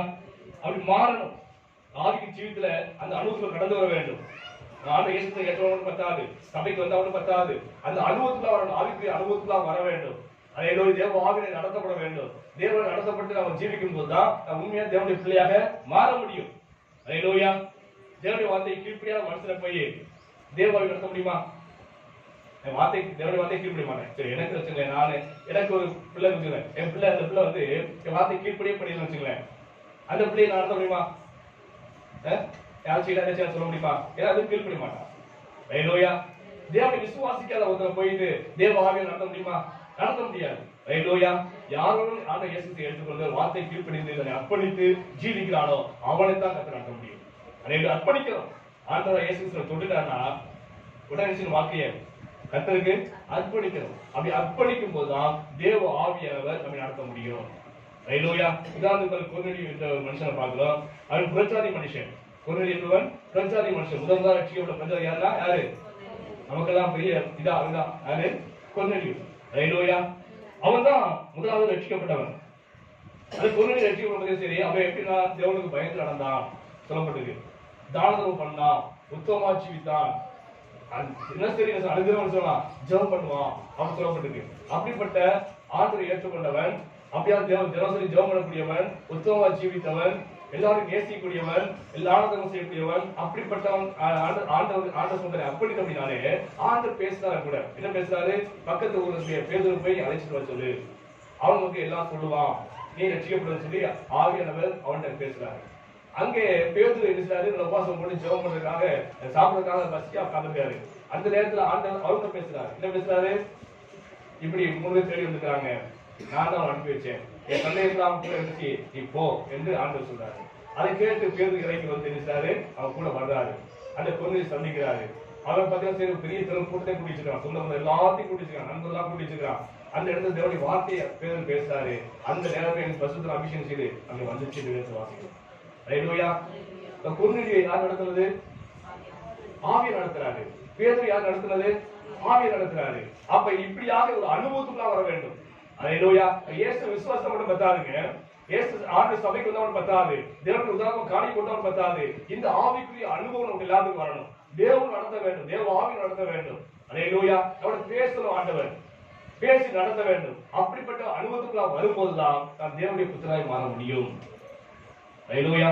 அப்படி மாறணும். ஆவிக்கு ஜீவித்துல அந்த அனுபவத்துல கடந்து வர வேண்டும். ஆண்டவர் இயேசுவை ஏற்றவனும் பத்தாது, சபைக்கு வந்தவனும் பத்தாது. அந்த அனுபவத்துல வரணும், ஆவிக்குரிய அனுபவத்துல வர வேண்டும். ஹல்லேலூயா. தேவ ஆவியிலே நடத்தப்பட வேண்டும். தேவன் நடத்தப்பட்டு நம்ம ஜீவிக்கும் போதுதான் நம்ம உண்மையா தேவனுடைய பிள்ளையாக மாற முடியும். ஹல்லேலூயா. தேவனுடைய வார்த்தையை கீழ்ப்படியான மனுஷனை போய் தேவாவை நடத்த முடியுமா? வார்த்தை தேவனுடைய வார்த்தையை கீழ்ப்படிய மாட்டேன். சரி, எனக்கு வச்சுங்களேன், நானு எனக்கு ஒரு பிள்ளை வச்சுக்கிறேன். என் பிள்ளை அந்த பிள்ளை வந்து என் வார்த்தை கீழ்ப்படியே படின்னு வச்சுங்களேன். அந்த பிள்ளையை நான் நடத்த முடியுமா? யாரும் சொல்ல முடியுமா? ஏன்னா அது கீழ்ப்படிய மாட்டான். ஹல்லேலூயா. தேவனை விசுவாசிக்காத ஒருத்தரை போயிட்டு தேவ ஆவியை நடத்த முடியுமா? நடத்த முடியாது. ஹல்லேலூயா. யாரும் ஆண்டவர் இயேசுவை ஏற்றுக்கொண்டு வார்த்தை கீழ்ப்படிந்து இதனை அர்ப்பணித்து ஜீவிக்கிறானோ அவனைத்தான் கர்த்தர் நடத்த முடியும். அதை அர்ப்பணிக்கிறோம். ஆண்டவர் இயேசுவை தொட்டுட்டான்னா உடனே வாழ்க்கையை கர்த்தருக்கு அர்ப்பணிக்கிறோம். அப்படி அர்ப்பணிக்கும் போதுதான் தேவ ஆவியானவர் நம்மை நடத்த முடியும். ஹல்லேலூயா. உதாரணத்துக்கு கொர்நேலியு என்ற ஒரு மனுஷனை பார்க்கிறோம். அவன் புறஜாதி மனுஷன். கொர்நேலியு என்பவன் புறஜாதி மனுஷன். முதல்ல ரட்சிக்கப்பட்ட பிரஜாதி யாரு? நமக்கெல்லாம் பெரிய இதான் யாரு? கொர்நேலியு. ஹல்லேலூயா. அவன் தான் முதலாவது ரட்சிக்கப்பட்டவன். அது கொர்நேலியு ரட்சிக்கப்பட்டதே சரி, அவன் எப்படின்னா தேவனுக்கு பயந்து நடந்தான் சொல்லப்பட்டது. தானதர்மம் பண்ணான், உத்தமமா ஜீவித்தான், அனுகிரகம் சொல்லலாம், ஜெபம் பண்ணுவான் அப்படின்னு சொல்லப்பட்டிருக்கு. அப்படிப்பட்ட ஆண்டவரை ஏற்றுக்கொண்டவன், அப்படியா தினசரி ஜெபம் பண்ணக்கூடியவன், உத்தமமா ஜீவித்தவன், எல்லாரும் நேசிக்கக்கூடியவன், எல்லாரும் செய்யக்கூடியவன், அப்படிப்பட்டவன் ஆண்டவர் சொல்ற அப்படி அப்படின்னாலே ஆண்டவர் பேசுறாரு கூட. என்ன பேசுறாரு? பக்கத்து ஊருக்கு பேதுரு போய் அழைச்சிட்டு வர சொல்லு, அவனுக்கு எல்லாம் சொல்லுவான், நீ ரட்சிக்கப்படுன்னு சொல்லி ஆவியானவர் அவன்கிட்ட பேசுறாரு. அங்கே பேதுரு இருக்கிறாரு, உபவாசம் போட்டு ஜெபம் பண்றதுக்காக சாப்பிடறதுக்காக பசியா உட்கார்ந்துருக்காரு. அந்த நேரத்துல ஆண்டவர் அவங்க பேசுறாரு. என்ன பேசுறாரு? இப்படி 3 பேர் தேடி வந்துருக்காங்க, நான் தான் அனுப்பி வச்சேன், என் சந்தேகத்தெல்லாம் கூட இருந்துச்சு, நீ போ என்று ஆண்டவர் சொல்றாரு. அதை கேட்டு பேதுரு இறங்கி வந்து தெரிஞ்சாரு, அவன் கூட வர்றாரு. அந்த கொர்நேலியு சந்திக்கிறாரு. அவன் பார்த்தீங்கன்னா சரி பெரிய கூட்டத்தை கூட்டி வச்சிருக்கான், சொந்த எல்லாத்தையும் கூட்டி வச்சிருக்கான், நண்பர்லாம் கூட்டி வச்சிருக்கான். அந்த இடத்துல தேவனுடைய வார்த்தையை பேர் பேசுறாரு. அந்த நேரத்தில் எனக்கு பரிசுத்த அபிஷேகம் செய்து அங்க வந்துச்சு வாசிக்கும். ஹல்லேலூயா. குறுநீதியை யார் நடத்துறது? ஆவியானவர் நடத்துறாரு. பேதுரு யார் நடத்துறது? ஆவியானவர் நடத்துறாரு. அப்ப இப்படியாக ஒரு அனுபவத்துக்குள்ள வர வேண்டும். ஹல்லேலூயா. இயேசு விசுவாசம் மட்டும் பத்தாதுங்க. இயேசு ஆண்டு சபைக்கு வந்தவன் பத்தாது. தேவனுடைய உதாரணம் காணி கொண்டவன் பத்தாது. இந்த ஆவிக்குரிய அனுபவம் நமக்கு எல்லாத்துக்கும் வரணும். தேவன் நடத்த வேண்டும். தேவ ஆவி நடத்த வேண்டும். ஹல்லேலூயா. அவரை பேசணும் ஆண்டவர். பேசி நடத்த வேண்டும். அப்படிப்பட்ட அனுபவத்துக்குள்ள வரும்போதுதான் நாம் தேவனுடைய புத்திரராய் மாற முடியும். ஹல்லேலூயா.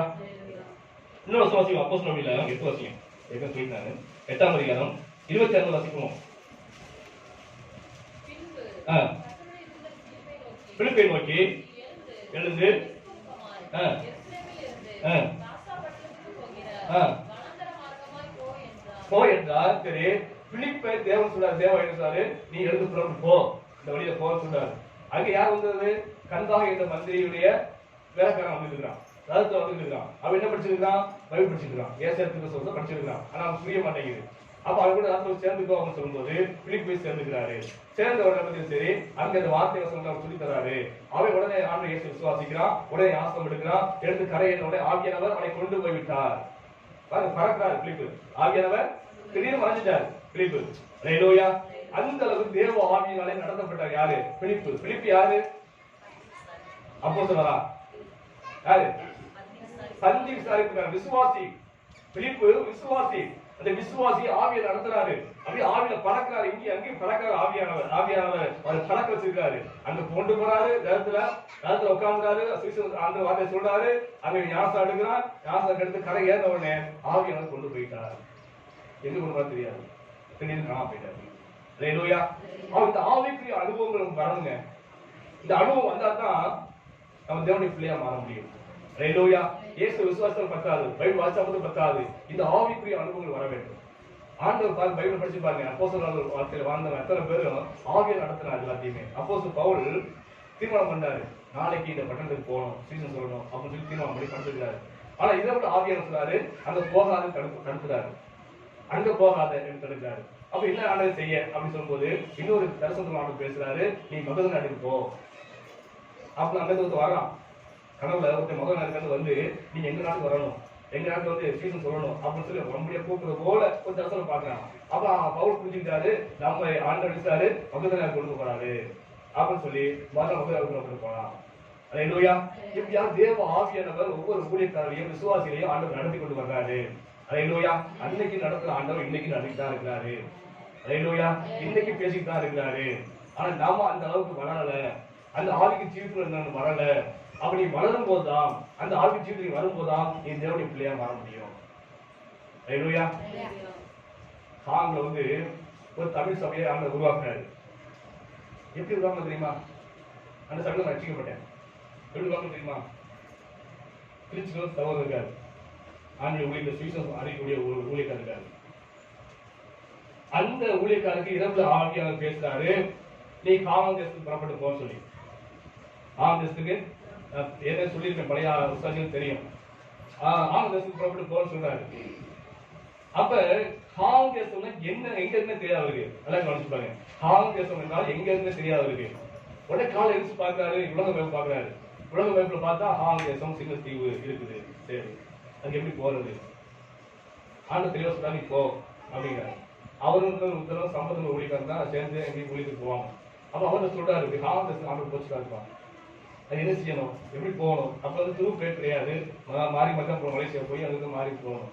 இன்னொரு வாசிக்கும் அப்போஸ்தலர் 8 வாசியம். ஏற்கனவே சொல்லிட்டாரு. 8ஆம் அதிகாரம் 26 வாசிப்போம். பிலிப்பை நோக்கி எழுந்து போ என்றார். சரி, பிலிப்பை தேவன் சொல்றாரு. தேவன் என்ன சொல்றாரு? நீ எழுந்து புறப்பட்டு போ, இந்த வழியில போன்னு சொல்றாரு. அங்க யார் வந்தது? கந்தாக என்ற மந்திரியுடைய வேலைக்காரன் வந்துருக்கான். ரதத்துல வந்துருக்கான். அவன் என்ன படிச்சிருக்கான்? பைபிள் படிச்சிருக்கான். ஏசாயத்துக்கு சொல்ல படிச்சிருக்கான். ஆனா அவன் புரிய மாட்டேங்குது. அப்ப அவங்க கூட ரதத்துல சேர்ந்துக்கோ அப்படின்னு சொல்லும்போது பிலிப்பை சேர்ந்துக்கிறாரு. சேர்ந்த உடனே சரி, அங்க அந்த வார்த்தை வசனங்களை அவர் சொல்லி தராரு. அவன் உடனே ஆண்டவரை இயேசு விசுவாசிக்கிறான். உடனே ஆசனம் எடுக்கிறான். எடுத்து கரையேறின உடனே ஆவியானவர் அவனை கொண்டு போய் விட்டார். பறக்கிறார் பிலிப்பு. ஆவியானவர் திடீர்னு மறைஞ்சிட்டார் பிலிப்பு. ஹல்லேலூயா. அந்த அளவுக்கு தேவ ஆவியினாலே நடத்தப்பட்டார். யாரு? பிலிப்பு. பிலிப்பு யாரு? அப்போஸ்தலரா? யாரு? சந்தி விசாரிக்கிறார். விசுவாசி. பிலிப்பு விசுவாசி. அந்த விசுவாசி ஆவியை நடத்துறாரு. அப்படியே ஆவியில பறக்கிறாரு. இங்கே அங்கேயும் பறக்கிறார் ஆவியானவர். ஆவியானவர் அவர் பறக்க வச்சிருக்காரு. அங்க கொண்டு போறாரு. நேரத்துல உட்கார்ந்தாரு. அந்த வார்த்தை சொல்றாரு. அங்க ஞாசம் எடுக்கிறான். ஞாசம் எடுத்து கரை ஏறின உடனே ஆவியானவர் கொண்டு போயிட்டார். எங்க கொண்டு போற தெரியாது. திடீர்னு காணாம போயிட்டாரு. ஹல்லேலூயா. இந்த ஆவிக்குரிய அனுபவங்கள் வரணுங்க. இந்த அனுபவம் வந்தா தான் நம்ம தேவனுடைய பிள்ளையா மாற முடியும். ஹல்லேலூயா. இயேசு விசுவாசம் பத்தாது. பைபிள் வாசிச்சா பத்தாது. இந்த ஆவிக்குரிய அனுபவங்கள் வர வேண்டும். ஆண்டவர் பாருங்க, பைபிள் படிச்சு பாருங்க. அப்போஸ்தலர் வாழ்க்கையில வாழ்ந்தவங்க எத்தனை பேரும் ஆவியை நடத்தினார் எல்லாத்தையுமே. அப்போஸ்தலர் பவுல் தீர்மானம் பண்ணாரு. நாளைக்கு இந்த பட்டணத்துக்கு போகணும், சீசன் சொல்லணும் அப்படின்னு சொல்லி தீர்மானம் பண்ணி பண்ணிருக்காரு. ஆனா இதை விட ஆவியான சொன்னாரு, அங்க போகாத தடுக்கிறாரு. அங்க போகாத தடுக்கிறாரு. அப்ப என்ன ஆண்டவர் செய்ய அப்படின்னு சொல்லும்போது இன்னொரு தரிசனத்துல ஆண்டவர் பேசுறாரு. நீ மகத நாட்டுக்கு போ அப்படின்னு அங்க வரான். கனவுல ஒருத்தர் மகத நாட்டுக்கு வந்து நீ எங்க நாட்டுக்கு வரணும், எங்க நாட்டுல வந்து சீசன் சொல்லணும் அப்படின்னு சொல்லி நம்முடைய கூப்பிடுறது போல ஒரு தரிசனம் பாக்குறான். அப்ப பவுல் புரிஞ்சுக்கிட்டாரு, நம்ம ஆண்டவர் அடிச்சாரு மகத நாட்டு கொண்டு போறாரு அப்படின்னு சொல்லி மகத கொண்டு போறான். ஹல்லேலூயா. இப்படியா தேவ ஆவியானவர் ஒவ்வொரு ஊழியக்காரரையும் விசுவாசிகளையும் ஆண்டவர் நடத்தி கொண்டு வர்றாரு. ஹல்லேலூயா. அன்னைக்கு நடத்துற ஆண்டவர் இன்னைக்கு நடத்திட்டு தான் இருக்கிறாரு. ஹல்லேலூயா. இன்னைக்கு பேசிட்டு தான் இருக்கிறாரு. ஆனா நாம அந்த அளவுக்கு வளரல. அந்த ஆவிக்கு ஜீவித்துல வரல. அப்படி வளரும் போதுதான், அந்த ஆவிக்கு ஜீவித்துக்கு வரும்போதுதான் நீ தேவனுடைய பிள்ளையா மாற முடியும். ஹல்லேலூயா. சாங்ல வந்து ஒரு தமிழ் சபையை ஆண்டவர் உருவாக்குறாரு. எப்படி உருவாக்க தெரியுமா? அந்த சபையில நான் ரட்சிக்கப்பட்டேன். எப்படி உருவாக்க தெரியுமா? திருச்சியில சகோதரர் இருக்காரு. ஆண்கள் ஊழியர் சுவிசேஷம் அறியக்கூடிய ஒரு ஊழியக்காரர் இருக்காரு. அந்த ஊழியக்காரருக்கு இரவுல ஆவியானவர் பேசுறாரு, நீ காவல் தேசத்துக்கு புறப்பட்டு போன்னு சொல்லி. காவல் தேசத்துக்கு ஏற்கனவே சொல்லியிருக்கேன், பழைய விசாரிகள் தெரியும். காவல் தேசத்துக்கு புறப்பட்டு போன்னு சொல்றாரு. அப்ப காவல் தேசம்னா என்ன, எங்க இருந்து தெரியாது அவருக்கு. நல்லா கவனிச்சு பாருங்க. காவல் தேசம் என்றால் எங்க இருந்து தெரியாது அவருக்கு. உடனே காலை எழுந்து பாக்குறாரு, உலக மேப் பாக்குறாரு. உலக மேப்ல பார்த்தா காவல் தேசம் சிங்கத்தீவு இருக்குது. சரி, அது எப்படி போறது? ஆண்டு தெளிவா சொல்றாங்க, நீ போ அப்படிங்கிறாரு. அவரும் சம்பந்தம் ஊழியக்காரர் தான் சேர்ந்து எங்கேயும் ஊழியத்துக்கு போவாங்க. அப்ப அவர் சொல்றாரு, காவல் ஆண்டு போச்சுட்டா இருப்பான், அது என்ன செய்யணும், எப்படி போகணும்? அப்ப வந்து துரு பேர் கிடையாது, மாறி மட்டும் போகணும். மலேசியா போய் அதுக்கு மாறி போகணும்,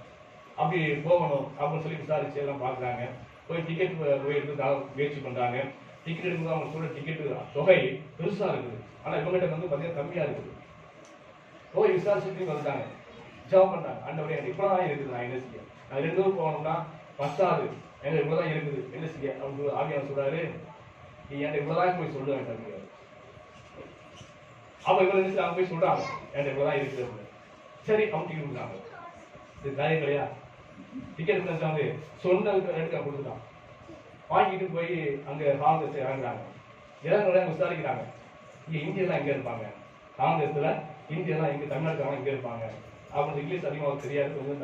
அப்படி போகணும் அப்படின்னு சொல்லி விசாரிச்சு எல்லாம் பாக்குறாங்க. போய் டிக்கெட் போய் எடுத்து முயற்சி பண்றாங்க. டிக்கெட் எடுக்கும்போது அவங்க சொல்ற டிக்கெட் தொகை பெருசா இருக்குது. ஆனா இவங்ககிட்ட வந்து பாத்தீங்கன்னா கம்மியா இருக்குது. போய் விசாரிச்சுட்டு வந்துட்டாங்க. ஜெபம் பண்றாங்க, ஆண்டவரே எனக்கு இப்பதான் இருக்குது, நான் என்ன செய்ய? நான் 2 ஊர் போகணும்னா பத்தாது, எனக்கு இவ்வளவுதான் இருக்குது, என்ன செய்ய? அவங்க ஆவியானவர் சொல்றாரு, நீ என்கிட்ட இவ்வளவுதான் போய் சொல்ல வேண்டாம். அப்ப இவ்வளவு நினைச்சு அவங்க போய் சொல்றாங்க, என்கிட்ட இவ்வளவுதான் இருக்குது. சரி, அவங்க டிக்கெட் கொடுக்குறாங்க. இது காரியம் கிடையா? டிக்கெட் நினைச்சாங்க சொன்ன எடுக்க கொடுத்துட்டான். வாங்கிட்டு போய் அங்க காங்கிரஸ் இறங்குறாங்க. இறங்குறத விசாரிக்கிறாங்க, இங்க இந்தியெல்லாம் எங்க இருப்பாங்க? காங்கிரஸ்ல இந்தியெல்லாம் எங்க, தமிழ்நாட்டுக்காரங்க எங்க இருப்பாங்க அப்படின்னு. இங்கிலீஷ் அதிகமாக தெரியாது, கொஞ்சம்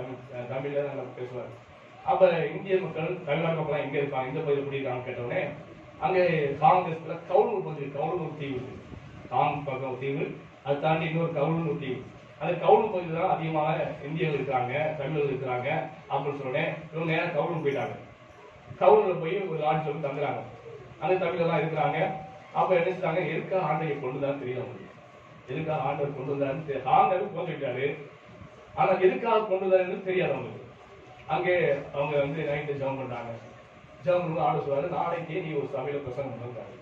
தமிழ்ல பேசுவார். அப்ப இந்திய மக்கள் தமிழ்நாட்டு மக்கள் எங்க இருப்பாங்க, இந்த பகுதியில் குடியிருக்காங்க கேட்டவுடனே அங்கே காங்கிரஸ்ல கவுலூர் தீவு இருக்கு. காங் பக்கம் தீவு, அதை தாண்டி இன்னொரு கவுலூர் தீவு. அந்த கவுலூர் பகுதியில் தான் அதிகமான இந்தியர்கள் இருக்கிறாங்க, தமிழர்கள் இருக்கிறாங்க அப்படின்னு சொன்னேன். இவங்க நேரம் கவுலூர் போயிட்டாங்க. கவுலூர்ல போய் ஒரு லாட்ஜ் வந்து தங்குறாங்க. அந்த தமிழெல்லாம் இருக்கிறாங்க. அப்ப என்ன செஞ்சாங்க, எதுக்காக ஆண்டை கொண்டு தான் தெரியல அவங்களுக்கு. எதுக்காக ஆண்டவர் கொண்டு வந்தாருன்னு ஆண்டவர் போஞ்சுட்டாரு. ஆனா எதுக்காக கொண்டு வந்தாருன்னு தெரியாது அவங்களுக்கு. அங்கே அவங்க வந்து நைட்டு ஜெபம் பண்றாங்க. ஜெபம் பண்ணி ஆண்டு சொல்றாரு, நாளைக்கு நீ ஒரு சபையில பிரசங்கம் பண்ணுறாரு.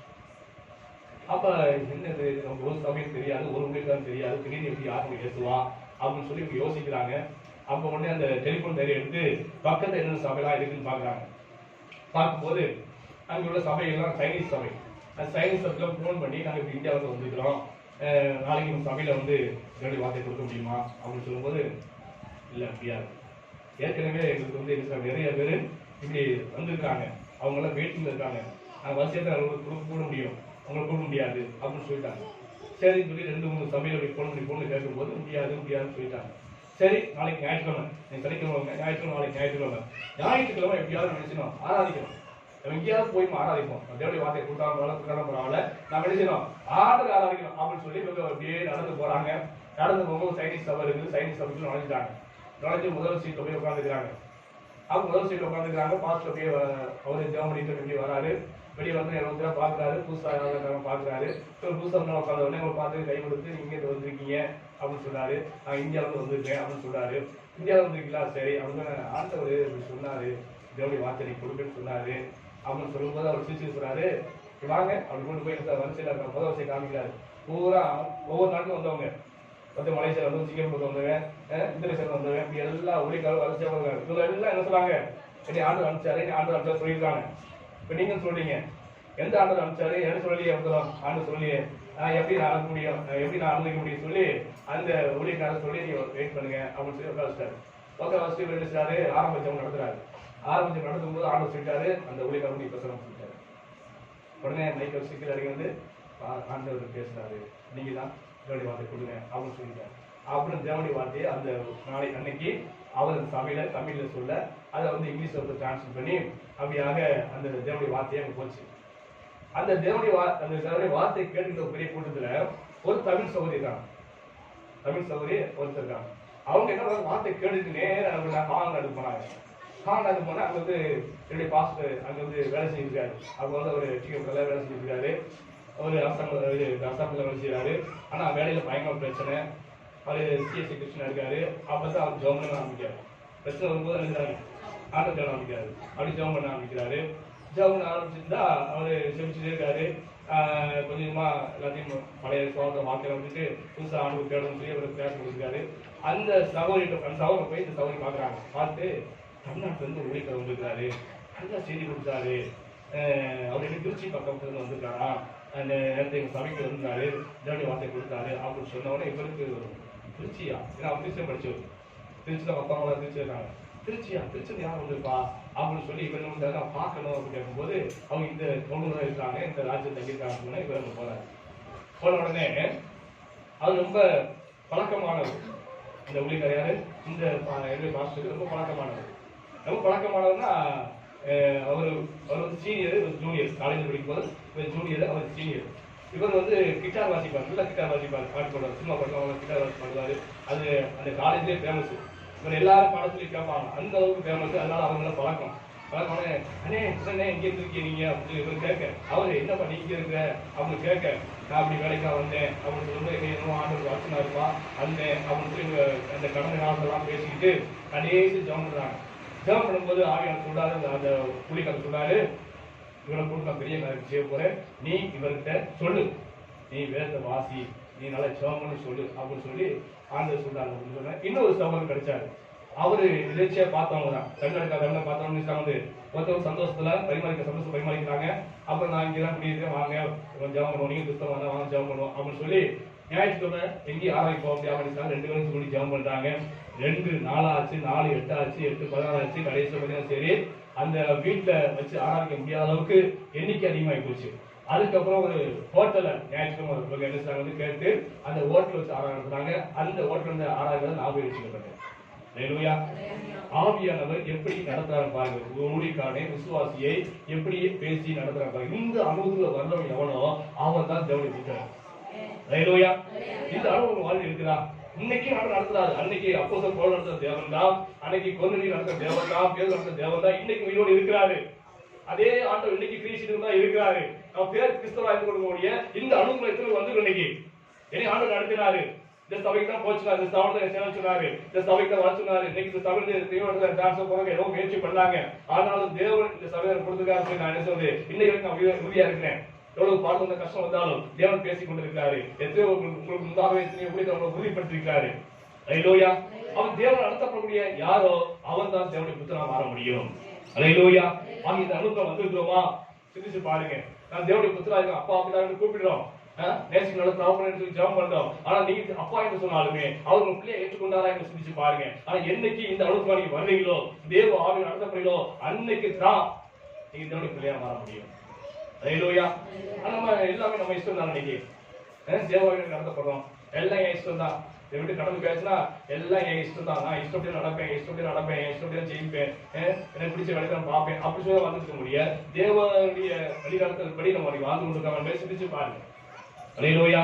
அப்ப என்னது, நமக்கு ஒரு சபையில் தெரியாது, ஒரு ஊழியக்காரன் தெரியாது, திடீர்னு எப்படி யாரும் பேசுவான் அப்படின்னு சொல்லி இவங்க யோசிக்கிறாங்க. அப்ப உடனே அந்த டெலிபோன் தைரியம் எடுத்து பக்கத்துல என்னென்ன சபையெல்லாம் இருக்குன்னு பாக்குறாங்க. பார்க்கும்போது அங்கே உள்ள சபைகள்லாம் சைனீஸ் சபை. அந்த சைனீஸ் சபைக்கு ஃபோன் பண்ணி நாங்கள் இப்போ இந்தியாவுக்கு வந்துருக்கிறோம், நாளைக்கு நம்ம சபையில வந்து என்னுடைய வார்த்தை கொடுக்க முடியுமா அப்படின்னு சொல்லும்போது, இல்லை முடியாது, ஏற்கனவே எங்களுக்கு வந்து நிறைய பேர் இப்படி வந்திருக்காங்க, அவங்களாம் வெயிட்டிங்ல இருக்காங்க, அந்த வரிசையத்தை கூட முடியும், அவங்களை கூப்பிட முடியாது அப்படின்னு சொல்லிட்டாங்க. சரின்னு சொல்லி 2-3 சபையில போன் கேட்கும்போது முடியாதுன்னு சொல்லிட்டாங்க. சரி, நாளைக்கு ஞாயிற்றுக்கிழமை, சனிக்கிழமை ஞாயிற்றுக்கிழமை, நாளைக்கு ஞாயிற்றுக்கிழமை எப்படியாவது நினைச்சணும் ஆராதிக்கணும், எங்கேயாவது போய் ஆராதிப்போம், தேவடைய வார்த்தை கூட்டாங்க பரவாயில்ல, நான் நினைச்சணும் ஆர்டர் ஆராதிக்கணும் அப்படின்னு சொல்லி இவங்க அப்படியே நடந்து போறாங்க. நடந்து போகும்போது சைனீஸ் சபை இருக்குது. சைனீஸ் சபைக்கு நுழைஞ்சிட்டாங்க. நுழைஞ்சு முதல் சீட்ல போய் உட்காந்துக்கிறாங்க. அவங்க முதல் சீட்ல உட்காந்துக்கிறாங்க. பாஸ்டர் அப்படியே அவரு ஜெபம் பண்ணிட்டு வெளியே வராரு. வெளியே வந்து எல்லா பாக்குறாரு, புதுசா பாக்குறாரு. புதுசா உட்காந்த உடனே பார்த்து கை கொடுத்து, நீங்க வந்திருக்கீங்க அப்படின்னு சொல்றாரு. நான் இந்தியாவில வந்திருக்கேன் அப்படின்னு சொல்றாரு. இந்தியாவில வந்திருக்கீங்களா, சரி அப்படின்னு ஆண்டவர் இப்படி சொன்னாரு, தேவடைய வார்த்தை நீ கொடுக்குன்னு சொன்னாரு அப்படின்னு சொல்லும்போது அவர் சிரிச்சு சொல்றாரு, வாங்க அப்படி கொண்டு போய் வரிசையில இருக்க முதல் வரிசை காமிக்கிறாரு. ஒவ்வொரு நாட்டுக்கும் வந்தவங்க, மலேசியா வந்து, சிங்கப்பூர் வந்தவங்க, இந்தோனேஷியா வந்தவங்க, இப்படி எல்லா ஊழியர்களும் வரிசையா வந்தாங்க. இவங்க எல்லாம் என்ன சொன்னாங்க, என்னை ஆண்டு அனுப்பிச்சாரு சொல்லியிருக்காங்க. இப்ப நீங்க சொல்றீங்க, எந்த ஆண்டு அனுப்பிச்சாரு, என்ன சொல்லியே ஆண்டு சொல்லியே எப்படி நான் அனுப்ப முடியும், எப்படி நான் அனுமதிக்க முடியும் சொல்லி அந்த ஊழியக்காரர் சொல்லி நீங்க வெயிட் பண்ணுங்க அப்படின்னு சொல்லி உட்காந்துட்டாரு. வச்சுட்டு வெளியிட்டாரு. ஆரம்பிச்சவங்க நடத்துறாரு. ஆரம்பிச்சு நடத்தும் போது ஆண்டு சொல்லிட்டாரு, அந்த ஊழியக்காரர் நீ பேசணும் சொல்லிட்டாரு. உடனே மைக்கேல் சிக்கல் அடிக்க வந்து ஆண்டவர் பேசுறாரு, நீங்க தான் தேவனுடைய வார்த்தை கொடுங்க அப்படின்னு சொல்லிட்டாரு. அப்படின்னு தேவனுடைய வார்த்தையை அந்த நாளை அன்னைக்கு அவர் அந்த சபையில தமிழ்ல சொல்ல, அதை வந்து இங்கிலீஷ்ல வந்து டிரான்ஸ்லேட் பண்ணி அப்படியாக அந்த தேவனுடைய வார்த்தையை அங்க போச்சு. அந்த தேவனுடைய வார்த்தை கேட்டுக்கிற பெரிய கூட்டத்துல ஒரு தமிழ் சகோதரி இருக்காங்க. தமிழ் சகோதரி ஒருத்தர் இருக்காங்க. அவங்க என்ன வார்த்தை கேட்டுட்டு நேரம் காங்காடு போனாங்க. காங்காடு போனா அங்க வந்து என்னுடைய பாஸ்டர் அங்க வந்து வேலை செஞ்சிருக்காரு. அவங்க வந்து ஒரு சிங்கப்பூர்ல வேலை செஞ்சிருக்காரு. ஒரு அசாமில் வேலை செய்யறாரு. ஆனா வேலையில பயங்கர பிரச்சனை. அவரு சிஎஸ்சி கிருஷ்ணா இருக்காரு. அப்பதான் அவர் ஜெபம் பண்ண ஆரம்பிக்கிறாரு. பிரச்சனை வரும்போது நினைக்கிறாரு, ஆண்டு தேட ஆரம்பிக்கிறாரு. அப்படி ஜெபம் பண்ண ஆரம்பிக்கிறாரு. ஜெபம் பண்ண ஆரம்பிச்சிருந்தா அவரு செமிச்சுட்டே இருக்காரு. கொஞ்சமா எல்லாத்தையும் பழைய சோதனை வார்த்தையில வந்துட்டு புதுசா ஆண்டு தேடணும்னு சொல்லி அவர் பேச கொடுத்துருக்காரு. அந்த சகோதரி போய் இந்த சகோதரி பாக்குறாங்க. பார்த்து தமிழ்நாட்டுல இருந்து ஒழிக்க வந்திருக்காரு, நல்லா செய்தி கொடுத்தாரு, அவர் திருச்சி பக்கத்துல இருந்து வந்திருக்காரா, அந்த நேரத்தை எங்க சபைக்கு வந்திருக்காரு, தேவனுடைய வார்த்தை கொடுத்தாரு அப்படின்னு சொன்ன உடனே இவருக்கு திருச்சியா, ஏன்னா அவர் திருச்சியை படிச்சவர், திருச்சியில அப்பா அம்மா திருச்சி இருக்காங்க. திருச்சியில் யார் வந்திருப்பா அப்படின்னு சொல்லி இவர் வந்து பார்க்கணும் அப்படின்னு கேட்கும்போது அவங்க இந்த தொண்ணூறு இருக்காங்க, இந்த ராஜ்யத்தில் தங்கியிருக்காங்க. இவர் அங்கே போறாரு. போன உடனே அது ரொம்ப பழக்கமானவர். இந்த ஊழியர் யாரு, இந்த என்னுடைய மாஸ்டருக்கு ரொம்ப பழக்கமானவர். ரொம்ப பழக்கமானவர்னா அவர் வந்து சீனியர், இவர் ஜூனியர். காலேஜ் படிக்கும் போது இவர் ஜூனியர், அவர் சீனியர். இவர் வந்து கிட்டார் வாசிப்பார், நல்லா கிட்டார் வாசிப்பார், பாட்டு பாடுவார், சினிமா பாடுவாங்க, கிட்டார் வாசி பாடுவார். அது அந்த காலேஜ்லேயே ஃபேமஸ். இவர் எல்லாரும் பாட சொல்லி கேட்பாங்க, அந்த அளவுக்கு ஃபேமஸ். அதனால அவங்கள பழக்கம். அண்ணே எங்கே இருக்கீங்க நீங்க அப்படின்னு இவர் கேட்க, அவரு என்னப்பா நீங்க இருக்கிற அப்படின்னு கேட்க, நான் அப்படி வேலைக்கா வந்தேன் அப்படின்னு சொல்லும்போது என்னமோ ஆண்டு வச்சனா இருப்பா வந்தேன் அப்படின்னு சொல்லி இவங்க அந்த கடமை நாளெல்லாம் பேசிக்கிட்டு கடைசி ஜெபம் பண்றாங்க. ஜெபம் பண்ணும்போது ஆவியான சொல்றாரு, அந்த புலிக்கார சொல்றாரு, இவரை கூட நான் பெரிய காரியம் செய்ய போறேன், நீ இவர்கிட்ட சொல்லு, நீ வேதத்தை வாசி, நீ நல்லா ஜெபம்னு சொல்லு அப்படின்னு சொல்லி ஆண்டவர் சொல்றாங்க அப்படின்னு சொன்ன. இன்னொரு சகோதரர் கிடைச்சாரு. அவரு நிகழ்ச்சியா பார்த்தவங்க தான், தமிழ்நாட்டுக்காரங்க பார்த்தவங்க வந்து ஒருத்தவங்க சந்தோஷம் பரிமாறிக்கிறாங்க. அப்புறம் நான் இங்கதான் குடியிருக்கேன், வாங்க ஜெபம் பண்ணுவோம், நீங்க புத்தகம் வந்தா வாங்க ஜெபம் பண்ணுவோம் அப்படின்னு சொல்லி ஞாயிற்றுக்கிழமை எங்கேயும் ஆரம்பிப்போம் அப்படி ஆரம்பிச்சாங்க. 2 பேரும் கூடி ஜெபம் பண்றாங்க. 2 4 ஆச்சு, 4 8 ஆச்சு, 8 16 ஆச்சு. கடைசி பார்த்தீங்கன்னா சரி, அந்த வீட்டுல வச்சு ஆராதிக்க முடியாத அளவுக்கு எண்ணிக்கை அதிகமாகி போச்சு. அதுக்கப்புறம் ஒரு ஹோட்டலை ஞாயிற்றுக்கிழமை என்ன வந்து கேட்டு அந்த ஹோட்டல் வச்சு ஆராய்ச்சாங்க. அந்த ஹோட்டல் வந்து ஆராய்ச்சி நான் போய் வச்சுக்கப்பட்டேன். ஹalleluya. ஆவியானவர் எப்படி நடத்துறாரு பாருங்க, ஊழியக்காரனை விசுவாசியை எப்படி பேசி நடத்துறாரு பாருங்க. இந்த அனுபவத்துல வர்றவன் எவனோ அவன் தான் தேவனுடைய புத்திரன். ஹalleluya. இந்த அனுபவம் வாழ்க்கை இருக்குதா? இன்னைக்கு நடத்துறாரு. அன்னைக்கு அப்போஸ்தலர் பவுல் நடத்துற தேவன் தான், அன்னைக்கு கொர்நேலியு நடத்துற தேவன் தான், பேதுரு நடத்துற தேவன் தான் இன்னைக்கு உயிரோடு இருக்கிறாரு. அதே ஆண்டவர் இன்னைக்கு கிறிஸ்துவுக்கு தான் இருக்கிறாரு. நம்ம பேர் கிறிஸ்தவரா இருக்கக்கூடிய இந்த அனுபவத்துல வந்து இன்னைக்கு என்னை ஆண்டவர் நடத்தினாரு. இந்த சபைக்கு தான் போச்சுனாரு, இந்த சபையில சேவை சொன்னாரு, இந்த சபைக்கு தான் வர சொன்னாரு. இன்னைக்கு இந்த சபையில தேவனுடைய டான்ஸ் போறாங்க, ஏதோ முயற்சி பண்ணாங்க. ஆனாலும் தேவன் இந்த சபையை கொடுத்துருக்காரு. நான் என்ன சொல்றது, இன்னைக்கு வரைக்கும் நான் உறுதியா இருக்கிறேன். எவ்வளவு பாடு வந்த கஷ்டம் வந்தாலும் தேவன் பேசிக் கொண்டிருக்கிறாரு. எத்தனையோ உங்களுக்கு முன்பாகவே எத்தனையோ ஊழியத்தை உறுதிப்படுத்திருக்கிறாரு. ஹalleluya. அவன் தேவன் நடத்தப்படக்கூடிய யாரோ அவன் தான் தேவனுடைய புத்திரனா மாற முடியும். ஹalleluya. ஆக இந்த அனுபவம் வந்துருக்கிறோமா சிந்திச்சு பாருங்க. நான் தேவனுடைய புத்திரா இருக்கேன், அப்பா அப்படின்னு கூப்பிடுறோம், நேசிக்கு நல்ல தகப்பன் சொல்லி ஜெபம் பண்றோம். ஆனா நீங்க அப்பா என்று சொன்னாலுமே அவர் உங்க பிள்ளையை ஏற்றுக்கொண்டாரா என்று சிந்திச்சு பாருங்க. ஆனா என்னைக்கு இந்த அனுபவம் நீங்க வர்றீங்களோ, தேவ ஆவி நடத்தப்படுகிறோ, அன்னைக்கு தான் நீங்க தேவனுடைய பிள்ளையா மாற முடியும். ஹalleluya. நம்ம எல்லாமே நம்ம இஷ்டம் தான். இன்னைக்கு தேவாலயம் நடத்தப்படுறோம், எல்லாம் என் இஷ்டம் தான். இதை விட்டு கடந்து பேசினா எல்லாம் என் இஷ்டம் தான். நான் இஷ்டப்படி நடப்பேன், இஷ்டப்படி நடப்பேன், இஷ்டப்படி ஜெயிப்பேன், எனக்கு பிடிச்ச வேலையை நான் பார்ப்பேன், அப்படி சொல்லி வந்துருக்க முடியாது. தேவனுடைய வழிகாலத்தின்படி நம்ம வாழ்ந்து கொண்டிருக்காங்க. சிந்திச்சு பாருங்க. ஹalleluya.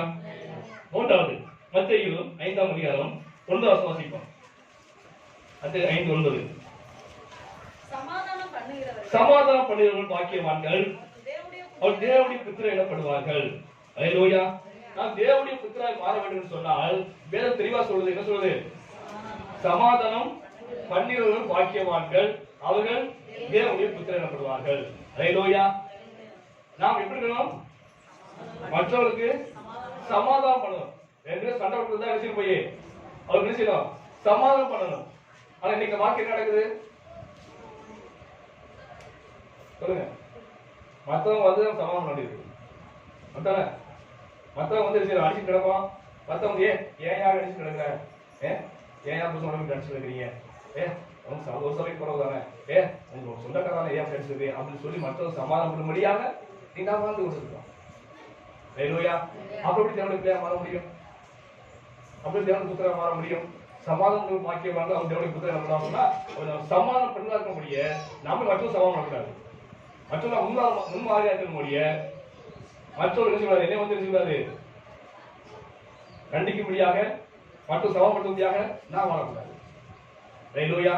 மூன்றாவது மத்தேயு 5ஆம் அதிகாரம் 9 வாசிப்போம். அது 5:9. சமாதானம் பண்ணுகிறவர்கள் பாக்கியவான்கள், அவர் தேவனுடைய புத்திரர் எனப்படுவார்கள். ஹalleluya. நாம் தேவனுடைய புத்திரராய் மாற வேண்டும் என்று சொன்னால் வேதம் தெளிவா சொல்லுது. என்ன சொல்லுது? சமாதானம் பண்ணுகிறவர்கள் பாக்கியவான்கள், அவர்கள் தேவனுடைய புத்திரர் எனப்படுவார்கள். ஹalleluya. நாம் எப்படி இருக்கணும்? மற்றவர்களுக்கு சமாதானம் பண்ணணும். ரெண்டு சண்டை போட்டு தான் வச்சுட்டு போய் அவர் என்ன செய்யணும்? சமாதானம் பண்ணணும். ஆனா இன்னைக்கு வாக்கு என்ன நடக்குது சொல்லுங்க? மற்றவங்க வந்து சமாதானம் பண்ணிருக்கு, மற்றவங்க வந்து அடிச்சு கிடப்போம். மற்றவங்க ஏன் யார் அடிச்சு கிடக்குற, ஏன் யார் புதுசு அடிச்சு கிடக்குறீங்க, ஒரு சபைக்கு போறது தானே, உங்க சொந்தக்காரங்க ஏன் கிடைச்சது அப்படின்னு சொல்லி மற்றவங்க சமாதானம் பண்ணும்படியாக நீங்க வாழ்ந்து கொடுத்துருக்கோம். ஹalleluya. அப்படி தேவனுடைய பிள்ளையா மாற முடியும், அப்படி தேவனுடைய புத்திரா மாற முடியும். சமாதானம் பாக்கியவாங்க அவங்க தேவனுடைய புத்திரா சொன்னா சமாதானம் பண்ணா இருக்க முடிய நம்ம மற்றவங்க சமாதானம் பண்ணக்கூடாது. மற்றவங்க முன்மாதிரியா இருக்க முடிய மற்றவர்கள் என்ன செய்வாரு, என்ன வந்து செய்வாரு, கண்டிக்கும்படியாக மற்றும் சமப்படுத்தும்படியாக நான் வாழக்கூடாது. ஹalleluya.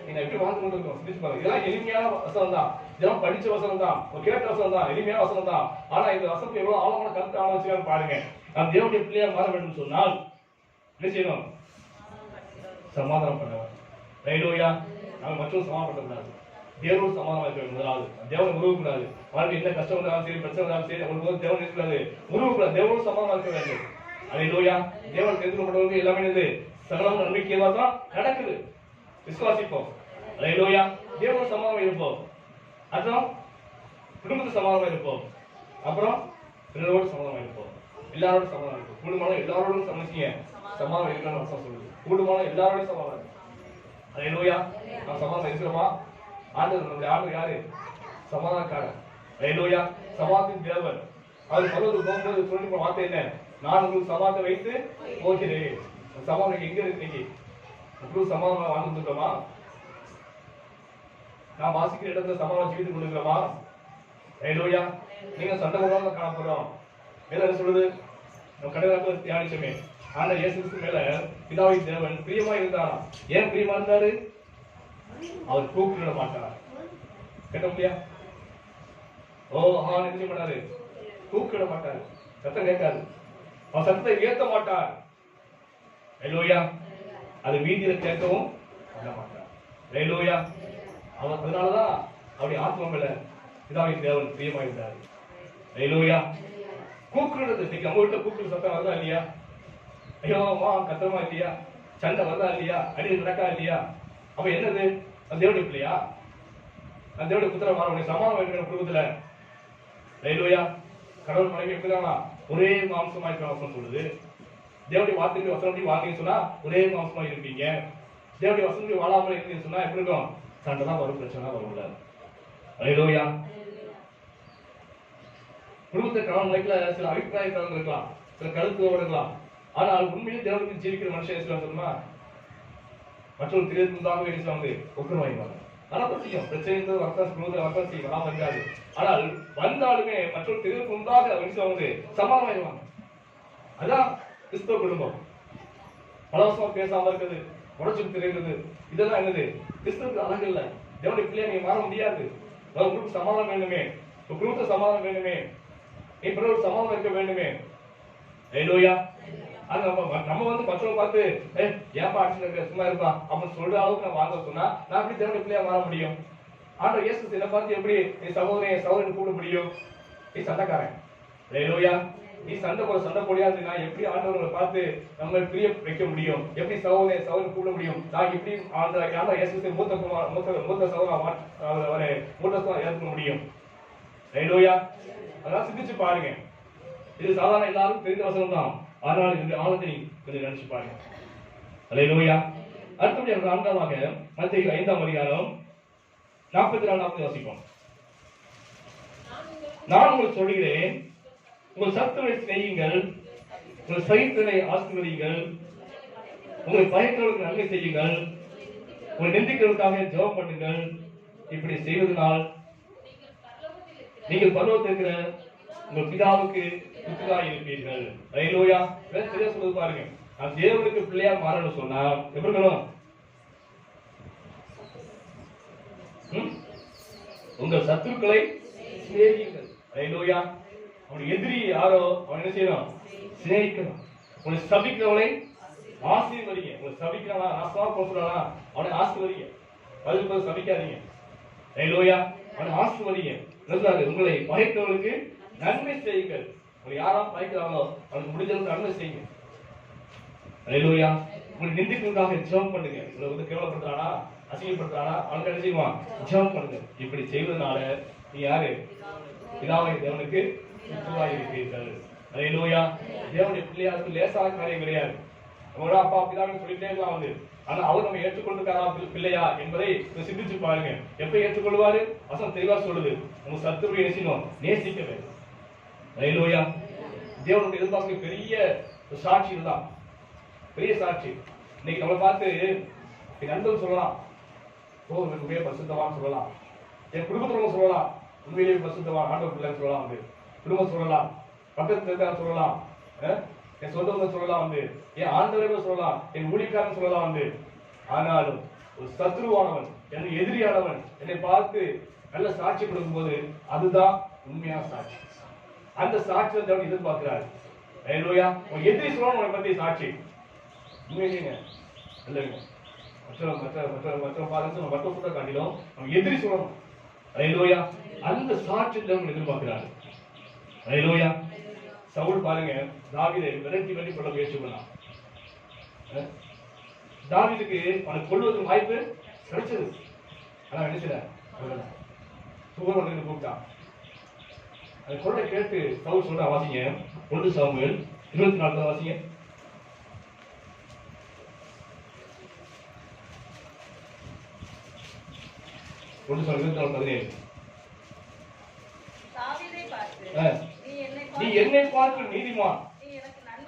நீங்க எப்படி வாழ்ந்து கொண்டிருக்கோம் சிந்திச்சு பாருங்க. இதெல்லாம் எளிமையான வசனம் தான், இதெல்லாம் படிச்ச வசனம் தான், கேட்ட வசனம் தான், எளிமையான வசனம் தான். ஆனா இந்த வசனத்தை எவ்வளவு ஆழமான கருத்து ஆலோசிக்கலாம் பாருங்க. நாம் தேவனுடைய பிள்ளையா மாற வேண்டும் சொன்னால் என்ன செய்யணும்? சமாதானம் பண்ணணும். ஹalleluya. நாம் மற்றொரு சமாதானப்படக்கூடாது, தேவனோடு சமாதானம் இருக்க வேண்டும். முதலாவது தேவனை உருவக்கூடாது. வாழ்க்கை என்ன கஷ்டம் இருந்தாலும் சரி, பிரச்சனை இருந்தாலும் சரி, உங்களுக்கு தேவன் இருக்கக்கூடாது, உருவக்கூடாது, தேவனோடு சமாதானம் இருக்க வேண்டும். ஹalleluya. தேவன் தெரிந்துகொண்டவர்களுக்கு எல்லாமே இது சகலம் நன்மைக்கு ஏதுவா தான் நடக்குது. விசுவாசிப்போம். ஹalleluya. தேவனோடு சமாதானம் இருப்போம், அப்புறம் குடும்பத்து சமாதானம் இருப்போம், அப்புறம் பிறரோடு சமாதானம் இருப்போம், எல்லாரோட சமாதானம் இருக்கும். குடும்பமான எல்லாரோடும் சமைச்சிங்க சமாதானம் இருக்கணும்னு அர்த்தம் சொல்லுது. குடும்பமான எல்லாரோடும் சமாதானம். ஹalleluya. நாம் சமாதானம் இருக்கிறோமா? ஆண்டவர் நம்முடைய ஆண்டவர் யாரு? சமாதானக்காரர். ஹalleluya. சமாதானத்தின் தேவன். அவர் பரலோகத்துக்கு போகும்போது சொல்லி போன வார்த்தை என்ன? நான் உங்களுக்கு சமாதானம் வைத்து போகிறேன். சமாதானம் எங்க இருக்கு? இன்னைக்கு உங்களுக்கு சமாதானம் வாழ்ந்துட்டு இருக்கோமா? நான் வாசிக்கிற இடத்துல சமாதானம் ஜீவித்து கொண்டிருக்கிறோமா? ஹalleluya. நீங்க சண்டை போடாம காணப்படுறோம். வேற என்ன சொல்லுது? நம்ம கடவுளாக தியானிச்சோமே, ஆண்டவர் இயேசு கிறிஸ்து மேல பிதாவின் தேவன் பிரியமா இருந்தாரா? ஏன் பிரியமா இருந்தாரு? அவர் கூப்பிட மாட்டார். கேட்ட முடியா? என்ன பண்ணாரு? கூப்பிட மாட்டாரு, சத்தம் கேட்காது, அவர் சத்தத்தை ஏத்த மாட்டார். ஹalleluya. அது வீதியில கேட்கவும் பண்ண மாட்டார். ஹalleluya. அவர் அதனாலதான் அவருடைய ஆத்மா மேல பிதாவின் தேவன் பிரியமா இருந்தாரு. ஹalleluya. கூப்பிடுறது இன்னைக்கு நம்ம வீட்டுல கூப்பிட்டு சத்தம் வருதா இல்லையா? ஐயோ கத்தமா இல்லையா? சண்டை வருதா இல்லையா? அடி நடக்கா இல்லையா? அப்ப என்னது? அந்த தேவனுடைய பிள்ளையா? அந்த தேவனுடைய புத்திர மாறவனை சமாதானம் இருக்கிற குடும்பத்துல. ஹalleluya. கடவுள் மனைவி எப்படிதானா ஒரே மாம்சமா இருக்கிற சொல்லுது. தேவனுடைய வார்த்தைக்கு வசனம் வாங்கின்னு சொன்னா ஒரே மாம்சமா இருப்பீங்க. தேவனுடைய வசனத்துக்கு வாழாமல் இருக்கீங்கன்னு சொன்னா எப்படி இருக்கும்? சண்டை தான் வரும், பிரச்சனை வரும்ல. ஹalleluya. குடும்பத்தை கணவன் மனைவில சில அபிப்பிராயங்கள் இருக்கலாம், சில கருத்து இருக்கலாம். ஆனால் உண்மையிலே தேவனுக்கு ஜீவிக்கிற மனுஷன் சொல்லுமா? மற்றொரு திரையுண்டாக என்ன வந்து ஒப்புரவாயிடுவாங்க. ஆனா பிரச்சனை வர்த்தம் செய்யும் வராம இருக்காது. ஆனால் வந்தாலுமே மற்றொரு திரையுண்டாக வந்து சமாதானமாயிடுவாங்க. அதான் கிறிஸ்தவ குடும்பம். பல வருஷமா பேசாம இருக்குது, உடச்சுட்டு தெரியுது, இதெல்லாம் என்னது கிறிஸ்தவத்துக்கு அழகு இல்லை. தேவனுடைய பிள்ளைய நீங்க மாற முடியாது. உங்களுக்கு சமாதானம் வேண்டுமே, குடும்பத்தை சமாதானம் வேண்டுமே, நீ பிறகு சமாதானம் இருக்க வேண்டுமே. ஹல்லேலூயா. நம்ம வந்து மற்றவங்க பார்த்து ஏப்பா அடிச்சு சும்மா இருப்பா அப்படின்னு சொல்ற அளவுக்கு நான் வாங்க சொன்னா நான் எப்படி தேவனுடைய பிள்ளையா மாற முடியும்? ஆண்டவர் இயேசு இதை பார்த்து எப்படி நீ சகோதரன் கூப்பிட முடியும்? நீ சண்டைக்காரன். ஹல்லேலூயா. நீ சண்டை போடியாது. நான் எப்படி ஆண்டவர்களை பார்த்து நம்ம பிரிய வைக்க முடியும்? எப்படி சகோதரன் கூப்பிட முடியும்? நான் எப்படி அந்த இயேசு மூத்த சகோதரன் அவரை மூத்த ஏற்க முடியும்? ஹல்லேலூயா. அதான் சிந்திச்சு பாருங்க. இது சாதாரண எல்லாரும் தெரிந்த வசனம் தான். ஆனால் இந்த ஆழத்தை கொஞ்சம் நினைச்சு பாருங்க. ஹல்லேலூயா. அடுத்தபடியாக 4ஆக மத்தேயு 5ஆம் அதிகாரம் 44 வாசிப்போம். நான் உங்களுக்கு சொல்கிறேன், உங்கள் சத்துரை செய்யுங்கள், உங்கள் சைத்தனை ஆசீர்வதியுங்கள், உங்களை பயக்கிறவர்களுக்கு நன்மை செய்யுங்கள், உங்களை நிந்திக்கிறவர்களுக்காக ஜெபம் பண்ணுங்கள். இப்படி செய்வதனால் நீங்கள் பரலோகத்தில் இருக்கிற உங்கள் பிதாவுக்கு புத்திராய் இருப்பீர்கள். ஹல்லேலூயா. சரியா சொல்லுது பாருங்க. நான் தேவனுக்கு பிள்ளையா மாறணும் சொன்னா எப்படி இருக்கணும்? உங்கள் சத்துருக்களை சிநேகியுங்கள். ஹல்லேலூயா. அவனுடைய எதிரி யாரோ அவன் என்ன செய்யணும்? சிநேகிக்கணும். உங்களை சபிக்கிறவனை ஆசீர்வதிங்க. உங்களை சபிக்கிறவனா நாசமா போறானா அவனை ஆசீர்வதிங்க. பதில் சபிக்காதீங்க. ஹல்லேலூயா. அவனை ஆசீர்வதிங்க. உங்களை பகைக்கிறவர்களுக்கு நன்மை செய்யுங்கள். உங்களை யாராவது பகைக்கிறாங்களோ அவனுக்கு முடிஞ்சளவுக்கு நன்மை செய்யுங்க. ஹல்லேலூயா. உங்களை நிந்திக்கிறதுக்காக ஜெபம் பண்ணுங்க. உங்களை வந்து கேவலப்படுத்துறானா அசிங்கப்படுத்துறானா அவனுக்கு என்ன செய்வான்? ஜெபம் பண்ணுங்க. இப்படி செய்வதனால நீ யாரு? பிதாவை தேவனுக்கு புத்திராய் இருப்பீர்கள். ஹல்லேலூயா. தேவனுடைய பிள்ளையாருக்கு லேசான காரியம் கிடையாது. நம்மளோட அப்பா பிதாவின்னு சொல்லிட்டே இருக்கலாம் வந்து. ஆனா அவர் நம்ம ஏற்றுக்கொண்டிருக்காரா பிள்ளையா என்பதை சிந்திச்சு பாருங்க. எப்ப ஏற்றுக்கொள்வாரு? வசனம் தெளிவா சொல்லுது, உங்க சத்துருவை நேசிக்கணும், நேசிக்க வேண்டும். ஹல்லேலூயா. தேவனுடைய எதிர்பார்க்க பெரிய சாட்சி இதுதான், பெரிய சாட்சி. இன்னைக்கு நம்மளை பார்த்து என் நண்பர்கள் சொல்லலாம், ஓ உண்மையே பரிசுத்தவான் சொல்லலாம், என் குடும்பத்துல சொல்லலாம், உண்மையிலேயே பரிசுத்தவான் ஆண்டவர் பிள்ளைன்னு சொல்லலாம் வந்து, குடும்பம் சொல்லலாம், பக்கத்துல இருக்க சொல்லலாம், என் சொந்தம் சொல்லலாம் வந்து, என் ஆண்டவர்கள் சொல்லலாம், என் ஊழியக்காரன் சொல்லலாம் வந்து. ஆனாலும் ஒரு சத்ருவானவன், என்னை எதிரியானவன் என்னை பார்த்து நல்ல சாட்சி கொடுக்கும் போது அதுதான் உண்மையான சாட்சி. அந்த சாட்சியை தேவன் எதிர்பார்க்கிறார். ஹல்லேலூயா. உன் எதிரி சொல்லணும் உன்னை பத்தி சாட்சி. உண்மையிலேங்க இல்லைங்க. மற்ற பாருங்க மற்ற சொல்ற காட்டிலும் நம்ம எதிரி சொல்லணும். ஹல்லேலூயா. அந்த சாட்சி தேவன் எதிர்பார்க்கிறார். ஹல்லேலூயா. சவுல் பாருங்க, தாவீதை விரட்டி கொள்ள முயற்சி பண்ணான். தாவீதுக்கு அவனை கொல்வதற்கு வாய்ப்பு கிடைச்சது. ஆனா நினைச்சல சுகர் கூப்பிட்டான். அந்த குரலை கேட்டு சவுல் சொல்ற வாசிங்க 1 சாமுவேல் 24 வாசிங்க. நீ என்னை பார்த்து நீதிமான்,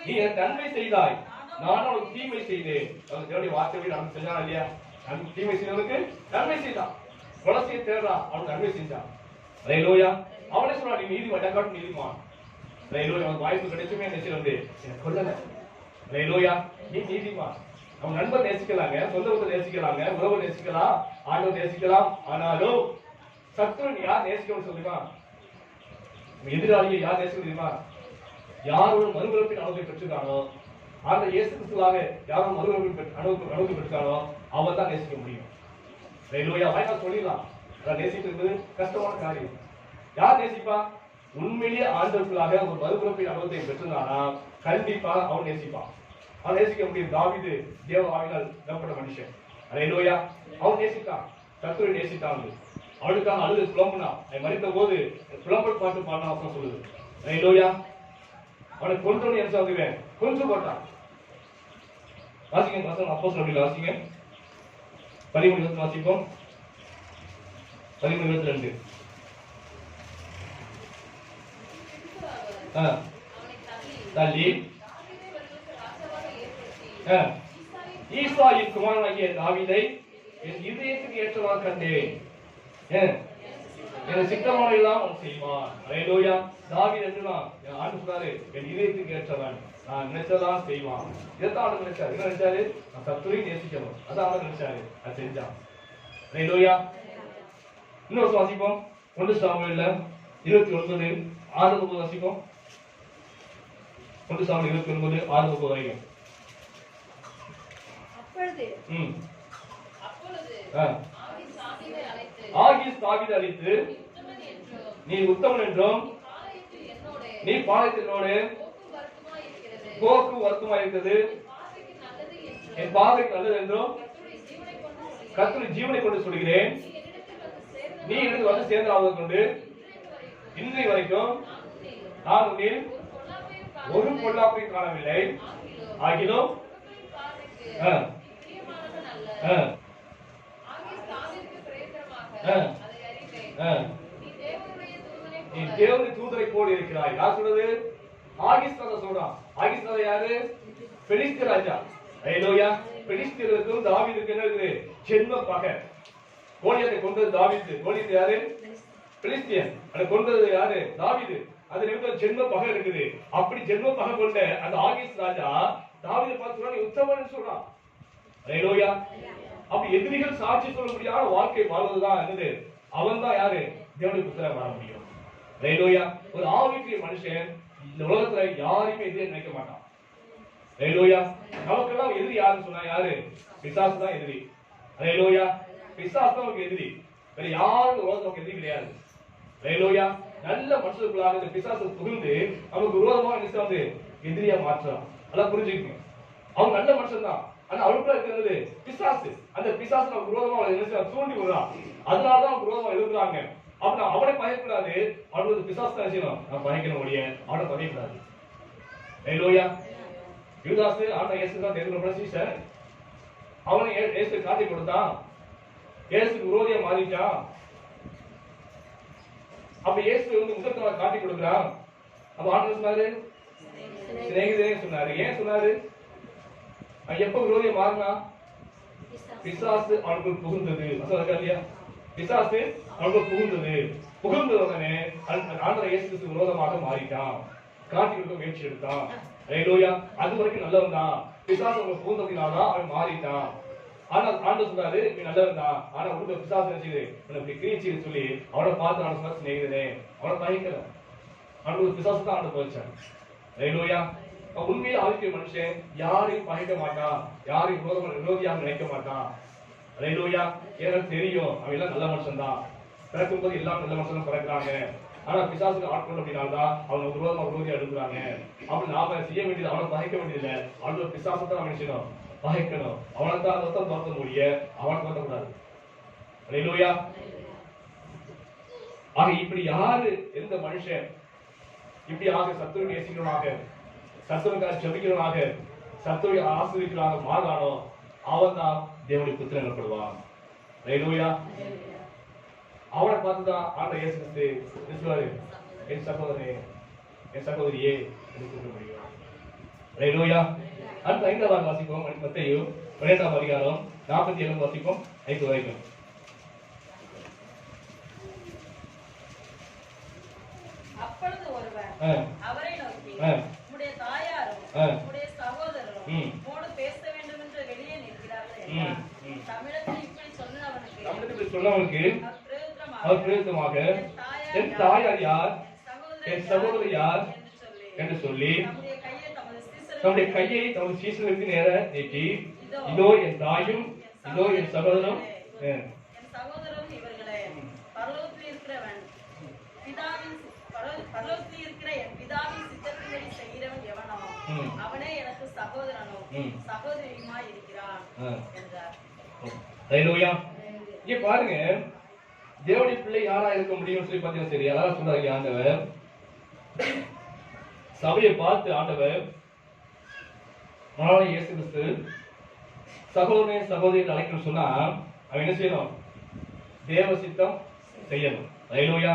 நீ எனக்கு நன்மை செய்தாய், நான் அவனுக்கு தீமை செய்தேன். தேவனுடைய வார்த்தை நமக்கு செஞ்சானா இல்லையா? தீமை செய்தவனுக்கு நன்மை செய்தான். குலசையை தேடுறான், அவனுக்கு நன்மை செஞ்சான். ஹல்லேலூயா. அவனே சொல்றான், நீ நீதிமான், எனக்காட்டு நீதிமான். ஹல்லேலூயா. அவனுக்கு வாய்ப்பு கிடைச்சுமே நினைச்சு வந்து எனக்கு கொல்லல. ஹல்லேலூயா. நீ நீதிமான். அவன் நண்பர் நேசிக்கலாங்க, சொந்த நேசிக்கலாங்க, உறவு நேசிக்கலாம், ஆண்டவர் நேசிக்கலாம். ஆனாலும் சத்துருன் யார் நேசிக்கணும்னு சொல்லுமா? எதிராளியை யார் நேசிக்க தெரியுமா? யாரோட மறுபிறப்பின் அனுபவத்தை பெற்றுக்கானோ, அந்த இயேசு கிறிஸ்துவாக யாரும் மறுபிறப்பின் அனுபவத்தை பெற்றுக்கானோ அவன் தான் நேசிக்க முடியும். ஹல்லேலூயா. வாய்க்கால் சொல்லிடலாம், நேசிக்கிறது கஷ்டமான காரியம். யார் நேசிப்பா? உண்மையிலேயே ஆண்டவர்களாக ஒரு மறுபிறப்பின் அனுபவத்தை பெற்றிருந்தானா கண்டிப்பா அவன் நேசிப்பான். அவன் நேசிக்க முடியும். தாவீது தேவ ஆவியால் நிரப்பப்பட்ட மனுஷன். ஹல்லேலூயா. அவன் நேசித்தான், கர்த்தரை நேசித்தான். அவளுக்காக அழுது புலம்புனா, மறித்த போது புலம்பல் பாட்டு பாடினா அவசரம் சொல்லுது. ஹல்லேலூயா. அவனை கொன்றவன் என்ன சொல்லுவேன்? கொன்று போட்டான். வாசிங்க வசனம் அப்போஸ்தலர்கள் வாசிங்க 13 வாசிப்போம். 13:22. தள்ளி ஈசாயின் குமாரனாகிய தாவீதை என் இதயத்துக்கு ஏற்றதாக கண்டேன். என் சித்தமான எல்லாம் அவன் செய்வான். அல்லேலூயா. தாவீது என்றுதான் ஆண்டு சொன்னாரு, என் இதயத்துக்கு ஏற்றவன், நான் நினைச்சதான் செய்வான். இதைத்தான் ஆண்டு நினைச்சாரு. என்ன நினைச்சாரு? நான் கர்த்தரை நேசிக்கணும். அதான் ஆண்டு நினைச்சாரு, அது செஞ்சான். அல்லேலூயா. இன்னொரு வாசிப்போம். 1 சாமுவேல் 29:6 வாசிப்போம். 1 சாமுவேல் 29:6 வரைக்கும். ஆகீஸ் தாவீதை அழைத்து, நீ உத்தமன் என்றும் நீ பாளையத்தினோடு போக்கு வருத்தமாய் இருக்கிறது என் பார்வைக்கு நல்லது என்றும் கர்த்தருடைய ஜீவனை கொண்டு சொல்கிறேன். நீ எனக்கு வந்து சேர்ந்ததாவது கொண்டு இன்றை வரைக்கும் நான் உன்னில் ஒரு பொல்லாப்பை காணவில்லை. ஆகிலும் நீ தேவனுடைய தூதரை போல இருக்கிறாய். யார் சொல்றது? ஆகீஸ் சொல்றான். ஆகீஸ் யாரு? பெலிஸ்திய ராஜா. அல்லேலூயா. பெலிஸ்தியருக்கும் தாவீதுக்கும் என்ன இருக்குது? ஜென்ம பகை. கோலியாத்தை கொண்டது தாவீது. கோலியாத் யாரு? பெலிஸ்தியன். அதை கொண்டது யாரு? தாவீது. அது நிமித்தம் ஜென்ம பகை இருக்குது. அப்படி ஜென்ம பகை கொண்ட அந்த ஆகீஸ் ராஜா தாவீதை பார்த்து சொல்றான், நீ உத்தமன் சொல்றான். அல்லேலூயா. அப்ப எதிரிகள் சாட்சி சொல்ல முடியாத வாழ்க்கை வாழ்வதுதான் என்னது? அவன் தான் யாரு? தேவனுடைய புத்திரன் வாழ முடியும். அல்லேலூயா. ஒரு ஆவிக்குரிய மனுஷன் இந்த உலகத்துல யாரையுமே எதிரி நினைக்க மாட்டான். அல்லேலூயா. நமக்கெல்லாம் எதிரி யாருன்னு சொன்னா யாரு? பிசாசு தான் எதிரி. அல்லேலூயா. பிசாசு தான் நமக்கு எதிரி. வேற யாரும் உலகத்துல நமக்கு எதிரி கிடையாது. அல்லேலூயா. நல்ல மனுஷர்களுக்குள்ளாக இந்த பிசாசு புகுந்து நமக்கு விரோதமா நினைச்சு வந்து எதிரியா மாற்றலாம். அதான் புரிஞ்சுக்கணும். அவன் நல்ல மனுஷன் தான். ஆனா அவளுக்குள்ள இருக்கிறது பிசாசு. அந்த பிசாசு நமக்கு விரோதமா தூண்டி விடுறான். அதனாலதான் அவனுக்கு விரோதமா எழுதுறாங்க. அப்ப நான் அவனை பயக்கூடாது. அவனுக்கு பிசாசு தான் செய்யணும். நான் பயக்கணும் முடிய அவனை பயக்கூடாது. அல்லேலூயா. யூதாசு ஆனா இயேசு தான் தேர்ந்தெடுக்கப்பட்ட சீஷன். அவனை இயேசு காட்டி கொடுத்தான். இயேசுக்கு விரோதியா மாறிட்டான். அப்ப இயேசு வந்து முதற்கமாக காட்டி கொடுக்கிறான். அப்ப ஆண்டவர் சொன்னாரு, சிநேகிதனே சொன்னாரு. ஏன் சொன்னாரு? எப்ப விரோதியா மாறினா? பிசாசு அவனுக்கு புகுந்தது. இல்லையா? பிசாசு அவனுக்கு புகுந்தது. புகுந்த உடனே ஆண்டவர் இயேசுக்கு விரோதமாக மாறிட்டான். காட்டி கொடுக்க முயற்சி எடுத்தான். அல்லேலூயா. அது வரைக்கும் நல்லவன் தான். பிசாசு அவனுக்கு புகுந்ததுனாலதான் அவன் மாறிட்டான். ஆனா ஆண்டவர் சொன்னாரு, நீ நல்லவன் தான். ஆனா உனக்கு பிசாசு நினைச்சது உனக்கு கிரீச்சின்னு சொல்லி அவனை பார்த்து நான் சொன்ன சிநேகிதனே அவனை பயக்கல. அவனுக்கு பிசாசு தான் ஆண்டு போயிச்சான். அல்லேலூயா. உண்மையில ஆவிக்குரிய மனுஷன் யாரையும் பகைக்க மாட்டான். யாரையும் விரோதியாக நினைக்க மாட்டான். அல்லேலூயா. எனக்கு தெரியும் அவன் எல்லாம் நல்ல மனுஷன் தான். பிறக்கும் போது எல்லாம் நல்ல மனுஷன் பிறக்கிறாங்க. ஆனா பிசாசுக்கு ஆட்கொண்டு அப்படின்னால்தான் அவங்க விரோதியா எழுதுறாங்க. அப்படி நாம செய்ய வேண்டியது அவனை பகைக்க வேண்டியதில்லை. அவனோட பிசாசை தான் அவன் செய்யணும், பகைக்கணும். அவனை தான் துரத்த முடிய அவனை துரத்தக்கூடாது. அல்லேலூயா. ஆக இப்படி யாரு எந்த மனுஷன் இப்படியாக சத்துரு நேசிக்கிறவனாக, சத்துருக்காக ஜெபிக்கிறவனாக, சத்துருவை ஆசிரியர்களாக மாறானோ அவன் தான் தேவனுடைய புத்திரன் எனப்படுவான். அல்லேலூயா. அவனை பார்த்துதான் ஆண்டவர் இயேசு கிறிஸ்து சொல்வாரு, என் சகோதரனே என் சகோதரியே என்று சொல்ல முடியும். அல்லேலூயா. அடுத்த 5வது வாசிப்போம். மத்தேயு 12ஆம் அதிகாரம் 47 வாசிப்போம் 5 வரைக்கும். அப்பொழுது ஒருவர் அவரை நோக்கி, உம்முடைய தாயாரும் உம்முடைய சகோதரரும் உம்மோடு பேச வேண்டும் என்று வெளியே நிற்கிறார்கள் என்றார். தமிழத்தில் இப்படி சொன்னவனுக்கு அவர் பிரயோஜனமாக என் தாயார் யார், என் சகோதரர் யார் என்று சொல்லி தம்முடைய கையை தமது சீசனுக்கு நேர நீட்டி, இதோ என் தாயும் இதோ என் சகோதரரும் இவர்களே, பரலோகத்தில் இருக்கிற என் பிதாவின் சித்தத்தின்படி செய்கிறவன் எவனோ அவனே எனக்கு சகோதரனும் சகோதரியுமாய் இருக்கிறான் என்றார். அல்லேலூயா. இங்க பாருங்க, தேவனுடைய பிள்ளை யாரா இருக்க முடியும் சொல்லி பாத்தீங்கன்னா சரி, யாரா சொல்றாங்க ஆண்டவர். சபையை பார்த்து ஆண்டவர் இயேசு கிறிஸ்து சகோதரனை சகோதரி அழைக்கணும் சொன்னா அவன் என்ன செய்யணும்? தேவ சித்தம் செய்யணும். அல்லேலூயா.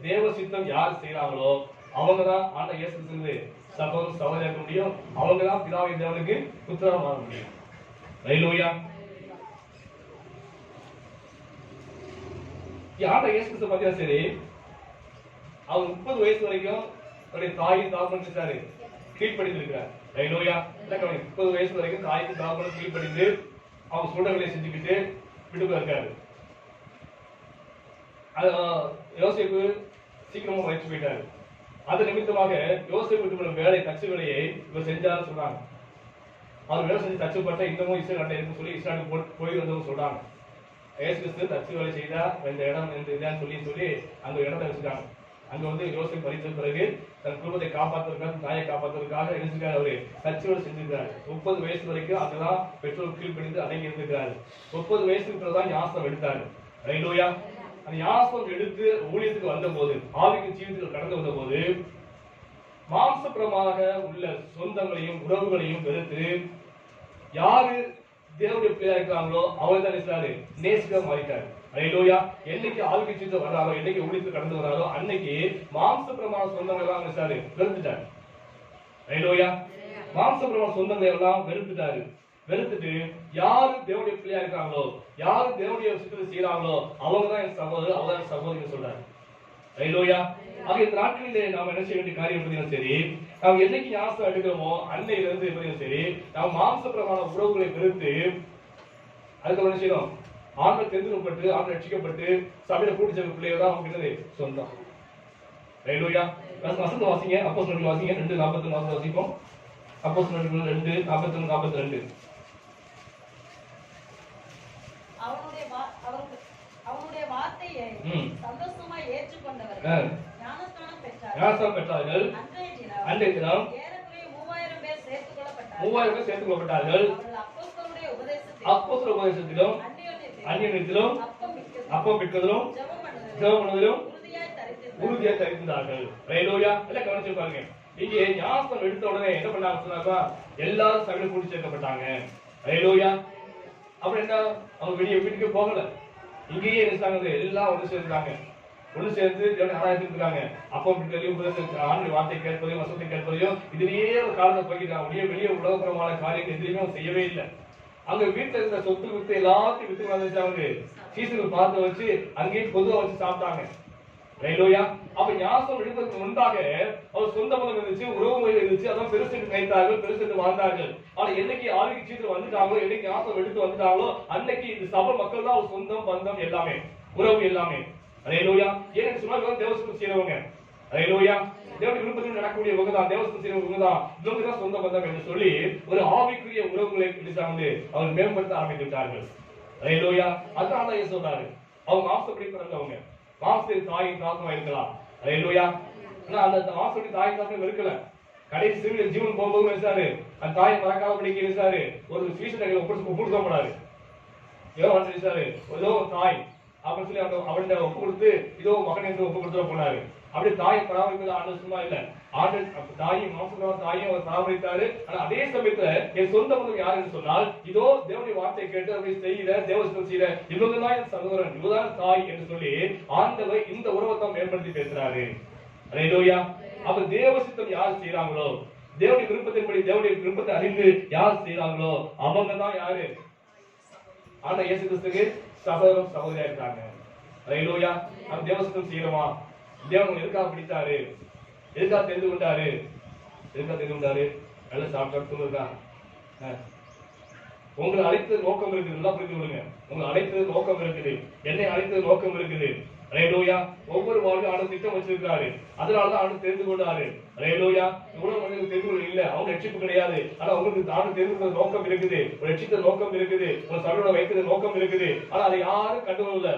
தேவ சித்தம் யார் செய்யறாங்களோ அவங்கதான் ஆண்டவர் இயேசு கிறிஸ்து சகோதரன் சகோதரி இருக்க முடியும். அவங்கதான் பிதாவின் தேவனுக்கு புத்திரனா மாற முடியும். ஹல்லேலூயா. யார இயேசு கிறிஸ்து பாத்தீங்கன்னா சரி, அவர் 30 வயசு வரைக்கும் அவருடைய தாயின் தாப்பனுக்கு கீழ்ப்படிந்து இருக்கிறார். ஹல்லேலூயா. 30 வயசு வரைக்கும் தாய்க்கு தாப்பனுக்கு கீழ்ப்படிந்து அவங்க சொல்றவங்களை செஞ்சுக்கிட்டு விடுதலை இருக்காரு. யோசேப்பு சீக்கிரமா மறைச்சு போயிட்டாரு. அது நிமித்தமாக யோசேப்பு விட்டு வேலை தச்சு வேலையை இவர் செஞ்சாரு சொல்றாங்க. அவர் வேலை செஞ்சு தச்சுப்பட்ட இன்னமும் இஸ்ரேல் இருக்கு சொல்லி இஸ்ரேலுக்கு போய் வந்தவங்க சொல்றாங்க. இயேசு கிறிஸ்து தச்சு வேலை செய்தா இந்த இடம் இதான்னு சொல்லி அந்த இடத்தை வச்சுட்டாங்க. அங்க வந்து யோசேப்பு மரித்த பிறகு தன் குடும்பத்தை காப்பாற்றுவதற்காக, தாயை காப்பாற்றுவதற்காக எழுந்துக்காரு. அவரு தச்சு வேலை செஞ்சிருக்காரு. 30 வயசு வரைக்கும் அங்கதான் பெற்றோர் கீழ்ப்படிந்து அடங்கி இருந்திருக்காரு. 30 வயசுக்கு தான் ஞாசம் எடுத்தாரு. ஹல்லேலூயா. அந்த ஞாசம் எடுத்து ஊழியத்துக்கு வந்த போது, ஆவிக்கு ஜீவிதத்துக்கு கடந்து வந்த போது, மாம்சபரமாக உள்ள சொந்தங்களையும் உறவுகளையும் வெறுத்து யாரு தேவனுடைய பிள்ளையா இருக்காங்களோ அவர் தான் நினைச்சாரு நேசிக்க மாறிட்டாரு. ஹல்லேலூயா. என்னைக்கு ஆவிக்கு ஜீவிதம் வர்றாரோ, என்னைக்கு ஊழியத்துக்கு கடந்து வர்றாரோ, அன்னைக்கு மாம்சபரமான சொந்தங்கள் எல்லாம் நினைச்சாரு வெறுத்துட்டாரு. ஹல்லேலூயா. மாம்சபரமான சொந்தங்களை எல்லாம் வெறுத்துட்டாரு. வெறுத்துட்டு யாரு தேவனுடைய பிள்ளையா இருக்காங்களோ, யாரு தேவனுடைய சித்தத்தை செய்யறாங்களோ அவங்க தான் என் சகோதரர், அவங்க தான் சகோதரி சொல்றாரு. ஹல்லேலூயா. ஆக இந்த நாட்களிலே நாம என்ன செய்ய வேண்டிய காரியம் பார்த்தீங்கன்னா சரி, நாம் என்னைக்கு ஞாபகம் எடுக்கிறோமோ அன்னையில இருந்து பார்த்தீங்கன்னா சரி, நாம் மாம்சபரமான உறவுகளை வெறுத்து அதுக்கு என்ன செய்யணும், ஆண்கள் தெரிந்துகப்பட்டு ஆண்கள் ரட்சிக்கப்பட்டு சபையில கூட்டி சேர்ந்த பிள்ளைகள் தான் அவங்க சொந்தம். ஹல்லேலூயா. வசந்த வாசிங்க, அப்போஸ்தலர்கள் வாசிங்க, 2:41 வாசிப்போம். அப்போஸ்தலர்கள் 2:41-42. அவனுடைய வார்த்தையை சந்தோஷமாய் ஏற்றுக்கொண்டவர்கள் ஞானஸ்நானம் பெற்றார்கள். அன்றைய தினம் ஏறக்குறைய 3000 பேர் சேர்த்துக் கொள்ளப்பட்டார்கள். அப்போஸ்தலருடைய உபதேசத்திலும் அந்நியத்திலும் அப்பம் பிற்கதிலும் ஜெபம் பண்ணுவதிலும் உறுதியாய் தரித்திருந்தார்கள். ஹல்லேலூயா. எல்லாம் கவனிச்சு பாருங்க. இங்கே ஞானஸ்நானம் எடுத்த உடனே என்ன பண்ணாங்க சொன்னாக்கா, எல்லாரும் சபையில கூட்டி சேர்க்கப்பட்டாங்க. ஹல்லேலூயா. அப்புறம் என்ன, அவங்க வீட்டுக்கு போகல, இங்கேயே இருந்தாங்க. எல்லாம் ஒன்று சேர்ந்தாங்க. ஒன்று சேர்ந்து ஆராய்ச்சிட்டு இருக்காங்க. அப்போ ஆண்டு வார்த்தை கேட்பதையும் வசத்தை கேட்பதையும் இதுலயே ஒரு காலத்தை போய்க்கிட்டாங்க. வெளியே உலகபுரமான காரியங்கள் எதுலையுமே அவங்க செய்யவே இல்லை. அங்க வீட்டுல இருந்த சொத்து வித்து எல்லாத்தையும் வித்து வந்துச்சாங்க. சீசர்கள் பார்த்து வச்சு அங்கேயே பொதுவா வச்சு சாப்பிட்டாங்க. ஹல்லேலூயா. அப்ப ஞாபகம் எடுப்பதற்கு முன்பாக அவர் சொந்த பந்தம் இருந்துச்சு, உறவு முறை இருந்துச்சு, அதான் பெருசு என்று நினைத்தார்கள், பெருசு என்று வாழ்ந்தார்கள். ஆனா என்னைக்கு ஆவிக்கு சீட்டு வந்துட்டாங்களோ, என்னைக்கு ஞாபகம் எடுத்து வந்துட்டாங்களோ, அன்னைக்கு இந்த சபை மக்கள் தான் அவர் சொந்தம் பந்தம் எல்லாமே, உறவு எல்லாமே. ஹல்லேலூயா. ஏன்னு சொன்னா தேவசனம் செய்யறவங்க. ஹல்லேலூயா. தேவனுடைய விருப்பத்தில் நடக்கக்கூடியவங்க தான், தேவசனம் செய்யறவங்க தான், இவங்க தான் சொந்த பந்தம் என்று சொல்லி ஒரு ஆவிக்குரிய உறவுகளை அவர் மேம்படுத்த ஆரம்பித்து விட்டார்கள். ஹல்லேலூயா. அதனால தான் இயேசு சொல்றாரு, அவங்க மாம்சப்படி பிறந்தவங்க, மாம்சத்தின் தாயின் தாக்கமா இருக்கலாம். ஹல்லேலூயா. ஆனா அந்த மாம்சத்தின் தாயின் தாக்கம் இருக்கல. கடைசி சிறுவர் ஜீவன் போகும்போது நினைச்சாரு, அந்த தாயை மறக்காம படிக்க நினைச்சாரு, ஒரு சீசனை ஒப்புடுத்த போனாரு. ஏதோ நினைச்சாரு, ஏதோ தாய் அப்படின்னு சொல்லி அவன் ஒப்பு கொடுத்து இதோ மகன் என்று ஒப்பு கொடுத்துட போனாரு. அப்படி தாயை பராமரிப்பது ஆண்டு சும்மா இல்ல, ஆண்டு தாயும் மாம்சமான தாயும் அவர் பராமரித்தாரு. ஆனா அதே சமயத்துல என் சொந்த பந்தம் யார் என்று சொன்னால், இதோ தேவனுடைய வார்த்தையை கேட்டு அதை செய்கிற தேவசனம் செய்கிற இவங்க தான் என் சகோதரன், இவதான் தாய் என்று சொல்லி ஆண்டவர் இந்த உறவை தான் மேம்படுத்தி பேசுறாரு. ஹல்லேலூயா. அப்ப தேவசித்தம் யார் செய்யறாங்களோ, தேவனுடைய விருப்பத்தின்படி தேவனுடைய விருப்பத்தை அறிந்து யார் செய்யறாங்களோ அவங்க தான் யாரு, ஆனா இயேசு கிறிஸ்துக்கு சகோதரம் சகோதரியா இருக்காங்க. ஹல்லேலூயா. நம்ம தேவசனம் செய்யறோமா, தேவன் எதுக்காக பிடித்தாரு, எதுக்காக தெரிந்து கொண்டாரு, நல்ல சாப்பிட்டு இருக்கா. உங்களை அழைத்தது நோக்கம் இருக்குது, நல்லா புரிந்து கொள்ளுங்க. உங்களை அழைத்தது நோக்கம் இருக்குது, என்னை அழைத்தது நோக்கம் இருக்குது. ஹல்லேலூயா. ஒவ்வொரு வாழ்க்கையும் ஆண்டு திட்டம் வச்சிருக்காரு, அதனாலதான் ஆண்டு தெரிந்து கொண்டாரு. ஹல்லேலூயா. இவ்வளவு மனிதர்கள் தெரிந்து கொள்ள இல்ல, அவங்க ரட்சிப்பு கிடையாது. ஆனா உங்களுக்கு ஆண்டு தெரிந்து கொள்ள நோக்கம் இருக்குது, ஒரு ரட்சித்த நோக்கம் இருக்குது, ஒரு சபையோட வைக்கிறது நோக்கம் இருக்குது. ஆனா அதை யாரும் கண்டுகொள்ள,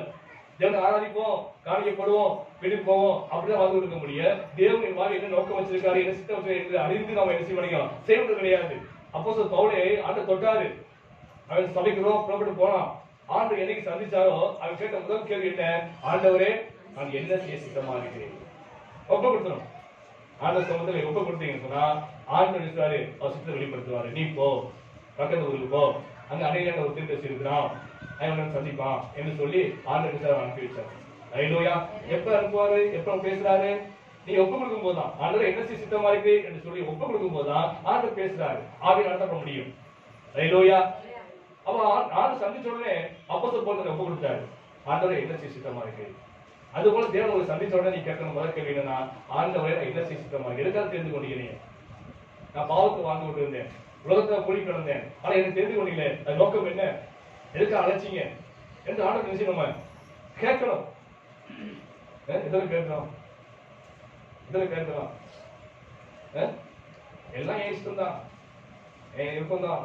தேவனை ஆராதிப்போம், காணிக்கப்படுவோம், வீட்டுக்கு போவோம், அப்படிதான் வாழ்ந்து இருக்க முடியும். தேவன் மாதிரி என்ன நோக்கம் வச்சிருக்காரு, என்ன சித்தம் வச்சிருக்காரு அறிந்து நாம என்ன செய்ய செய்வது கிடையாது. அப்போஸ்தலர் பவுலை ஆண்டு தொட்டாரு, அவன் சபைக்கு புறப்பட்டு போனான். ஆண்டு என்னைக்கு சந்திச்சாரோ அவன் கேட்ட முதல் கேள்வி என்ன, ஆண்டவரே நான் என்ன செய்ய சித்தமா இருக்கிறேன். ஒப்ப கொடுத்துரும். ஆண்டவர் சம்பந்தத்தை ஒப்ப கொடுத்தீங்கன்னு சொன்னா ஆண்டவர் இருக்காரு, அவர் சித்தத்தை வெளிப்படுத்துவாரு. நீ போ, பக்கத்து ஊருக்கு போ, அங்க அநேக ஒரு தீர்க்கதரிசி இருக்கிறான், அவன் சந்திப்பான் என்று சொல்லி ஆண்டவர் அனுப்பி வச்சார். ஹல்லேலூயா. எப்ப அனுப்புவாரு, எப்ப பேசுறாரு, நீ ஒப்பு கொடுக்கும் போதுதான் ஆண்டவர் என்ன செய்ய சித்தமா இருக்கு என்று சொல்லி ஒப்பு கொடுக்கும் போதுதான் ஆண்டவர் பேசுறாரு, ஆவியில் நடத்தப்பட முடியும். ஹல்லேலூயா. அவன் ஆண்டு சந்திச்ச உடனே அப்போஸ்தலர் பவுல் ஒப்பு கொடுத்தாரு. ஆண்டவரே என்ன செய்ய சித்தமா இருக்கு? அது போல தேவன் ஒரு சந்திச்ச உடனே நீ கேட்கணும் முதல் கேள்வி என்னன்னா, ஆண்டவரே நான் என்ன செய்ய சித்தமா இருக்கு? எதுக்காக தெரிந்து கொண்டீங்க? நான் பாவத்தை வாழ்ந்து கொண்டு இருந்தேன், உலகத்துல கூடி கிடந்தேன், ஆனா எனக்கு தெரிந்து கொண்டீங்களே அது நோக்கம் என்ன? எதுக்காக அழைச்சிங்க என்று ஆண்டவர் நினைச்சு நம்ம கேட்கணும். இதெல்லாம் கேட்கலாம், இதெல்லாம் கேட்கலாம். எல்லாம் என் இஷ்டம் தான், என் விருப்பம் தான்.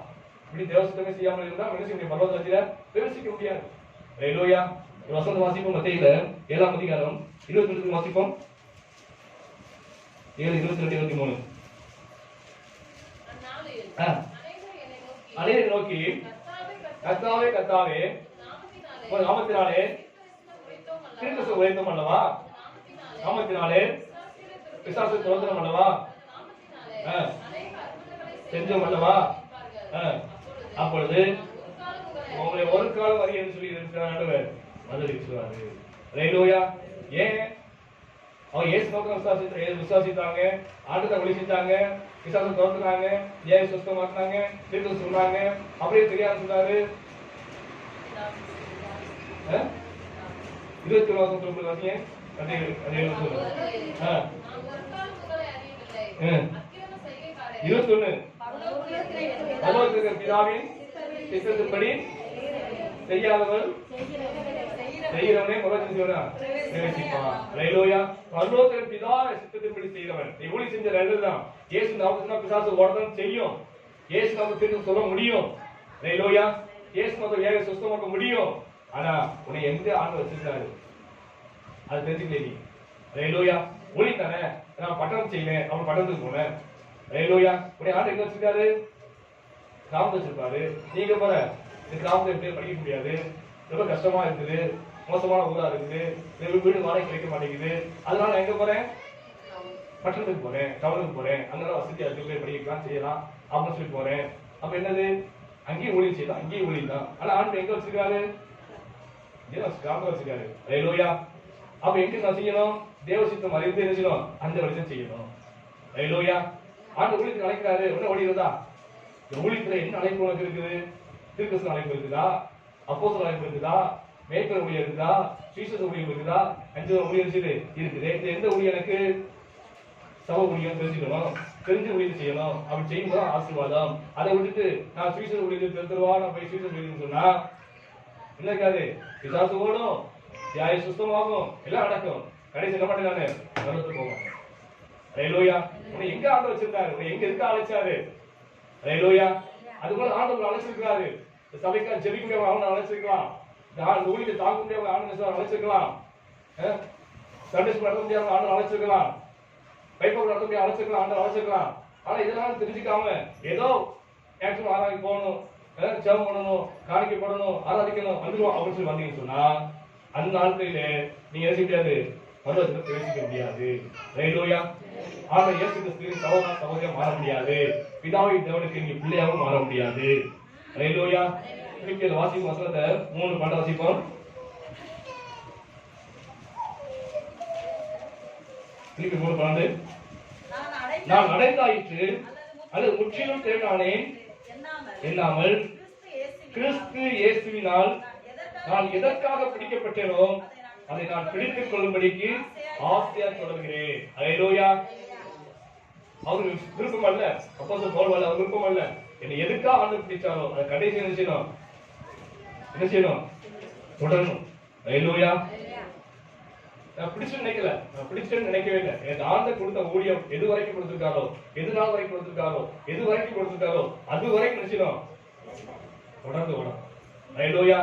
இப்படி தேவசித்தமே செய்யாமல் இருந்தா மனுஷனுடைய பரவத்தில பிரவேசிக்க முடியாது. ஹல்லேலூயா. வசந்த வாசிப்போம். மத்தேயுல 7ஆம் அதிகாரம் 22 வாசிப்போம். 7:22-23. அநேகர் நோக்கி கர்த்தாவே கர்த்தாவே உமது நாமத்தினாலே தீர்க்கதரிசனம் உரைத்தோம் அல்லவா, நாமத்தினாலே பிசாசை துரத்தினோம் அல்லவா, செஞ்சோம் அல்லவா, அப்பொழுது உங்களை ஒரு காலம் அறியன்னு சொல்லி இருக்கிறார். பதிலளிச்சுவாரு. ஹல்லேலூயா. ஏன் அவன் இயேசு நோக்கம் விசுவாசித்தாங்க, ஆண்டவரை வழிசிட்டாங்க, பிசாசை துரத்துனாங்க, ஏன் சுத்தமாக்குனாங்க, தீர்க்கதரிசனம் சொன்னாங்க. அப்படியே தெரியாது சொன்னாரு. 21 வாசிங்க. அதே 21 பரலோகத்தில் பிதாவின் சித்தத்தின்படி செய்யாதவன் செய்கிறவனே பிரவேசிப்பான். ஹல்லேலூயா. பரலோகத்தில் பிதா சித்தத்தின்படி செய்கிறவன். நீ ஊழி செஞ்ச ரெண்டுதான். இயேசு நாமத்தினால பிசாசு ஓடதான் செய்யும். இயேசு நாமத்திற்கு சொல்ல முடியும். ஹல்லேலூயா. இயேசு நாமத்தை வேக சுத்தமாக்க முடியும். ஆனா உன்னை எங்க ஆண்டு வச்சிருக்காரு அது தெரிஞ்சுக்கல நீ. ஹல்லேலூயா. ஊழி தானே, நான் பட்டணம் செய்வேன், அவன் பட்டணத்துக்கு போனேன். ஹல்லேலூயா. உன்னை ஆண்டு எங்க வச்சிருக்காரு? கிராமத்தை வச்சிருப்பாரு. நீங்க போற இந்த கிராமத்தை எப்படி படிக்க முடியாது, ரொம்ப கஷ்டமா இருக்குது, மோசமான ஊரா இருக்குது, வீடு வாடகை கிடைக்க மாட்டேங்குது, அதனால நான் எங்க போறேன்? பட்டணத்துக்கு போறேன், டவுனுக்கு போறேன், அங்கெல்லாம் வசதியா இருக்கு, போய் படிக்கலாம் செய்யலாம் அப்படின்னு சொல்லி போறேன். அப்ப என்னது? அங்கேயும் ஊழியம் செய்யலாம், அங்கேயும் ஊழியம் தான். ஆனா ஆண்டு எங்க வச்சிருக்காரு? கிராமத்தை வச்சிருக்காரு. ஹல்லேலூயா. அப்ப எங்க நான் செய்யணும்? தேவ சித்தம் அறிந்து என்ன செய்யணும்? அந்த வழிதான் செய்யணும். ஹல்லேலூயா. ஆண்டு ஊழியத்துக்கு அழைக்கிறாரு, என்ன ஓடிடுறதா? ஊழியத்துல என்ன அழைப்பு உனக்கு இருக்குது? தீர்க்கதரிசன அழைப்பு இருக்குதா? அப்போஸ்தலர் அழைப்பு இருக்குதா? மேய்ப்பர் ஊழியம் இருக்குதா? சீஷர் ஊழியம் இருக்குதா? 5 ஊழியம் இருக்குது. இந்த எந்த ஊழியம் எனக்கு? சபை ஊழியம் தெரிஞ்சுக்கணும், தெரிஞ்ச ஊழியம் செய்யணும். அப்படி செய்யும்போது ஆசீர்வாதம். அதை விட்டுட்டு நான் சீஷர் ஊழியத்தை தெரிஞ்சிருவா, நான் போய் சீஷர் ஊழியம் சொன்னா என்ன இருக்காது? பிசாசு ஓடும், தியாய சுத்தமாகும், எல்லாம் நடக்கும். கடைசி என்ன பண்ண நானு நரகத்துக்கு போவேன். ஹல்லேலூயா. உன்னை எங்க ஆண்டு வச்சிருக்காரு? உன்னை எங்க இருக்க அழைச்சாரு? ஹல்லேலூயா. அது போல ஆண்டவர் அழைச்சிருக்காரு. சபைக்காக ஜெபிக்க முடியாம அவனை அழைச்சிருக்கலாம், இந்த ஊழியத்தை தாங்க முடியாம ஆண்டு அழைச்சிருக்கலாம், சண்டே ஸ்கூல் நடத்த முடியாம ஆண்டு அழைச்சிருக்கலாம், பைப்பர் நடத்த முடியாம அழைச்சிருக்கலாம், ஆண்டு அழைச்சிருக்கலாம். ஆனா இதெல்லாம் தெரிஞ்சுக்காம ஏதோ ஆக்சுவல் ஆராய்ச்சி போகணும், ஜெபம் பண்ணணும், காணிக்கை போடணும், ஆராதிக்கணும், வந்துடுவோம் அப்படின்னு சொல்லி வந்தீங்கன்னு சொன்னா அந்த நாட்களில நீங்க என்ன செய்ய முடியாது? பரலோகத்துல பிரவேசிக்க முடியாது. ஹல்லேலூயா. ஆனா இயேசு கிறிஸ்துவின் சகோதர சகோதரியா மாற முடியாது. பிதாவின் தேவனுக்கு நீங்க பிள்ளையாகவும் மாற முடியாது. ஹல்லேலூயா. பிலிப்பியர் வாசிக்கும் வசனத்தை 3 பாட வாசிப்போம். பிலிப்பியர் 3:12. நான் அடைந்தாயிற்று அல்லது முற்றிலும் தேடானேன் என்னாமல் கிறிஸ்து இயேசுவினால் நான் எதற்காக பிடிக்கப்பட்டேனோ அதை நான் பிடித்துக் கொள்ளும்படிக்கு ஆசையா தொடர்கிறேன். ஹல்லேலூயா. அவர் விருப்பம் அல்ல, அப்போஸ்தலர் பவுல் அல்ல, அவர் விருப்பம் அல்ல. என்னை எதுக்காக ஆண்டு பிடிச்சாரோ அதை கடைசி என்ன செய்யணும்? என்ன செய்யணும்? தொடரணும். ஹல்லேலூயா. நான் பிடிச்சு நினைக்கல, நான் பிடிச்சேன்னு நினைக்கவே இல்லை. எனக்கு ஆண்டு கொடுத்த ஊழியம் எது வரைக்கும் கொடுத்திருக்காரோ, எது நாள் வரைக்கும் கொடுத்திருக்காரோ, எது வரைக்கும் கொடுத்திருக்காரோ அது வரைக்கும் நினைச்சிடும் தொடர்ந்து ஓடும். ஹல்லேலூயா.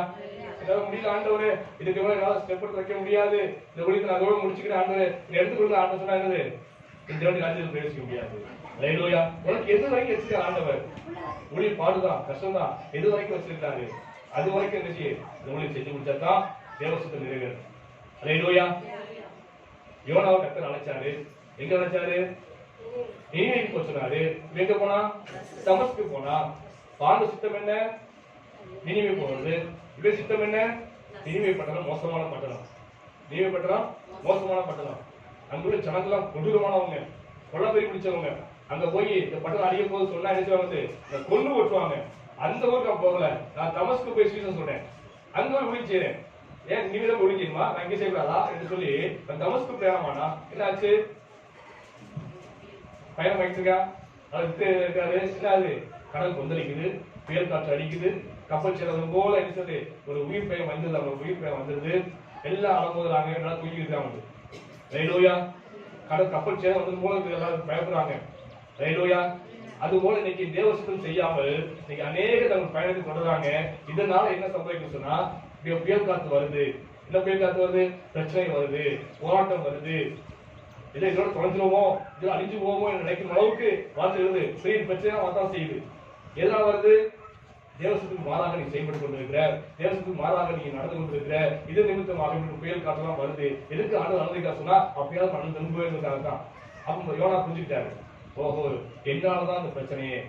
என்னால முடியல ஆண்டவரே, இதுக்கு மேல என்னால ஸ்டெப் எடுத்து வைக்க முடியாது, இந்த ஊழியத்தை நான் அதோட முடிச்சுக்கிறேன் ஆண்டவரே, இந்த எடுத்து கொடுத்த ஆண்டு சொன்னா என்னது? இந்த ராஜ்யத்தில் பிரவேசிக்க முடியாது. ஹல்லேலூயா. உனக்கு எது வரைக்கும் வச்சிருக்க ஆண்டவர்? ஊழியம் பாடுதான், கஷ்டம் தான், எது வரைக்கும் வச்சிருக்காரு அது வரைக்கும் என்ன செய்ய? இந்த ஊழியம் செஞ்சு முடிச்சாதான் தேவசத்தை நிறைவேறும். ஹல்லேலூயா. யோனாவை கர்த்தர் அழைச்சாரு. எங்க அழைச்சாரு? நினிவேக்கு போக சொன்னாரு. எங்க போனா? தமஸ்கு போனா. பாண்ட சித்தம் என்ன? நினிவே போறது. இவர் சித்தம் என்ன? நினிவே பட்டணம் மோசமான பட்டணம். நினிவே பட்டணம் மோசமான பட்டணம். அங்குள்ள ஜனங்கள்லாம் கொடூரமானவங்க, கொள்ளப்பெறி பிடிச்சவங்க. அங்க போய் இந்த பட்டணம் அடிக்க போது சொன்னா என்ன செய்வாங்க? கொண்டு ஓட்டுவாங்க. அந்த ஊருக்கு நான் போகல, நான் தமஸ்கு போய் சுவிசேஷம் சொல்றேன், அங்க போய் ஊழியம் செய்றேன். ஏன் நீங்க தான் ஊழியம் செய்யணுமா, நான் இங்கே செய்யக்கூடாதா என்று சொல்லி நான் தமஸ்கு பிரயாணமானா என்ன ஆச்சு? பயணம் ஆயிடுச்சுக்கா, அது இருக்காரு. என்ன ஆகுது? கடல் கொந்தளிக்குது, புயல் காற்று அடிக்குது, கப்பல் செல்வது போல இருந்தது. ஒரு உயிர் பயம் வந்தது, அவங்க உயிர் பயம் வந்தது. எல்லாம் அலம்போதுறாங்க, எல்லாம் தூக்கி இருக்காங்க. ரைலோயா, கடல் கப்பல் சேதம் வந்தது போல எல்லாரும் பயப்படுறாங்க. ரைலோயா, அது போல இன்னைக்கு தேவசுத்தம் செய்யாமல் இன்னைக்கு அநேக தங்கள் பயணத்தை தொடர்றாங்க. இதனால என்ன சம்பவிக்கும் சொன்னா, புயல் காத்து வருது. என்ன புயல் காத்து வருது? பிரச்சனை வருது, போராட்டம் வருது. இல்லை இதோட தொலைஞ்சிருவோமோ, இதோட அழிஞ்சு போவோமோ என்று நினைக்கும் அளவுக்கு வார்த்தை வருது. பெரிய பிரச்சனை வரதான் செய்யுது. எதனால வருது? தேவசத்துக்கு மாறாக நீ செயல்பட்டு கொண்டிருக்கிற, தேவசத்துக்கு மாறாக நீ நடந்து கொண்டிருக்கிற, இது நிமித்தமாக புயல் காற்றெல்லாம் வருது. எதுக்கு ஆண்டு அனுமதிக்கா சொன்னா அப்பயாவது மணல் திரும்புவதற்காக தான். அப்ப யோனா புரிஞ்சுக்கிட்டாரு, ஓஹோ என்னாலதான் அந்த பிரச்சனையே,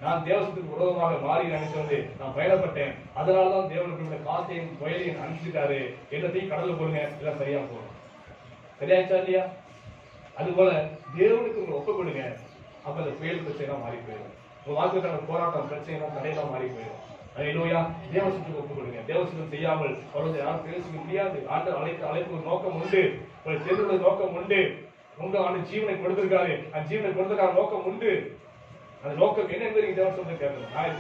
நான் தேவசத்துக்கு விரோதமாக மாறி நினைச்சு வந்து நான் பயணப்பட்டேன், அதனாலதான் தேவனுக்கு காத்தையும் புயலையும் அனுப்பிச்சிட்டாரு, எல்லாத்தையும் கடல்ல போடுங்க, எல்லாம் சரியா போகும். சரியாச்சா இல்லையா? அது போல தேவனுக்கு உங்களை ஒப்பு கொடுங்க, அப்ப அந்த புயல் பிரச்சனை மாறி போயிடும். உங்க வாழ்க்கைக்கான போராட்டம் பிரச்சனை தடையெல்லாம் மாறி போயிடும். அல்லேலூயா, தேவசத்துக்கு ஒப்பு கொடுங்க. தேவசத்துக்கு செய்யாமல் அவரது யாரும் பேசிக்க முடியாது. ஆண்டு அழைப்பு ஒரு நோக்கம் உண்டு, ஒரு தெரிந்த நோக்கம் உண்டு. உங்க ஆண்டு ஜீவனை கொடுத்திருக்காரு, அந்த ஜீவனை கொடுத்திருக்கான நோக்கம் உண்டு. அந்த நோக்கம் என்ன என்பதை தேவசத்தை கேட்கணும். நான்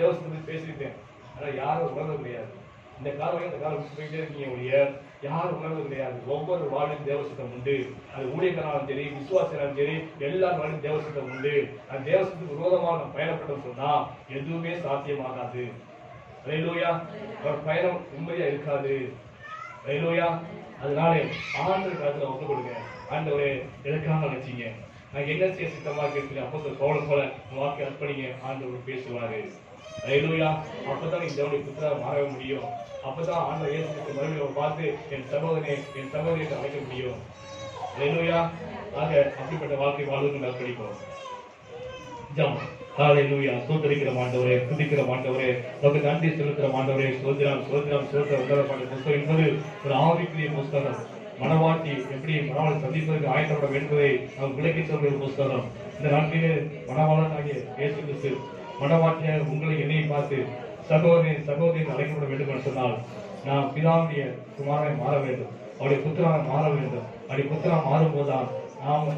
தேவசத்தை பேசிட்டேன், ஆனா யாரும் உணர்வு கிடையாது. இந்த காலம் இந்த காலம் போயிட்டே இருக்கீங்க ஒழிய யாரும் உணர்வு கிடையாது. ஒவ்வொரு வாழ்வின் தேவசத்தம் உண்டு. அது ஊழியர்களாலும் சரி, விசுவாசினாலும் சரி, எல்லா வாழ்வின் தேவசத்தம் உண்டு. அந்த தேவசத்துக்கு விரோதமாக நம்ம பயணப்பட்டோம் சொன்னா எதுவுமே சாத்தியமாகாது. அல்லேலூயா, ஒரு பயணம் நிம்மதியா இருக்காது. அல்லேலூயா, அதனால ஆண்டவர் காலத்துல ஒப்பு கொடுங்க. ஆண்டவரே எதுக்காக நினைச்சீங்க, நான் என்ன செய்ய சித்தமா கேட்கிறேன், அப்போ கவலை போல வாக்கை அர்ப்பணிங்க, ஆண்டவர் பேசுவாரு. அல்லேலூயா, அப்பதான் நீங்க தேவனுடைய புத்திரரா மாற முடியும். அப்பதான் ஆண்டவர் இயேசு கிறிஸ்து மறுபடியும் பார்த்து என் சகோதரனே என் சகோதரி என்று அழைக்க முடியும். அல்லேலூயா, ஆக அப்படிப்பட்ட வாழ்க்கை வாழ்வுக்கு அர்ப்பணிப்போம். ஜெபம். ஹல்லேலூயா, ஸ்தோத்திரிக்கிற ஆண்டவரே, துதிக்கிற ஆண்டவரே, உங்களுக்கு நன்றி செலுத்துகிற ஆண்டவரே, ஸ்தோத்திரம் ஸ்தோத்திரம் ஸ்தோத்திரம். உன்னதமான புத்தகம் என்பது ஒரு ஆவிக்குரிய புத்தகம். மனவாட்டி எப்படி மனவாளை சந்திப்பதற்கு ஆயத்தப்பட என்பதை நாம் விளக்கி சொல்கிற புத்தகம். இந்த நாட்டிலே மனவாளன் ஆகிய இயேசு கிறிஸ்து மனவாட்டியாக உங்களை என்னையை பார்த்து சகோதரன் சகோதரின் அழைக்கப்பட வேண்டும் என்று சொன்னால் நாம் பிதாவுடைய குமாரனை மாற வேண்டும், அவருடைய புத்திரனை மாற வேண்டும். அப்படி புத்திரன் மாறும் போதுதான் நாம்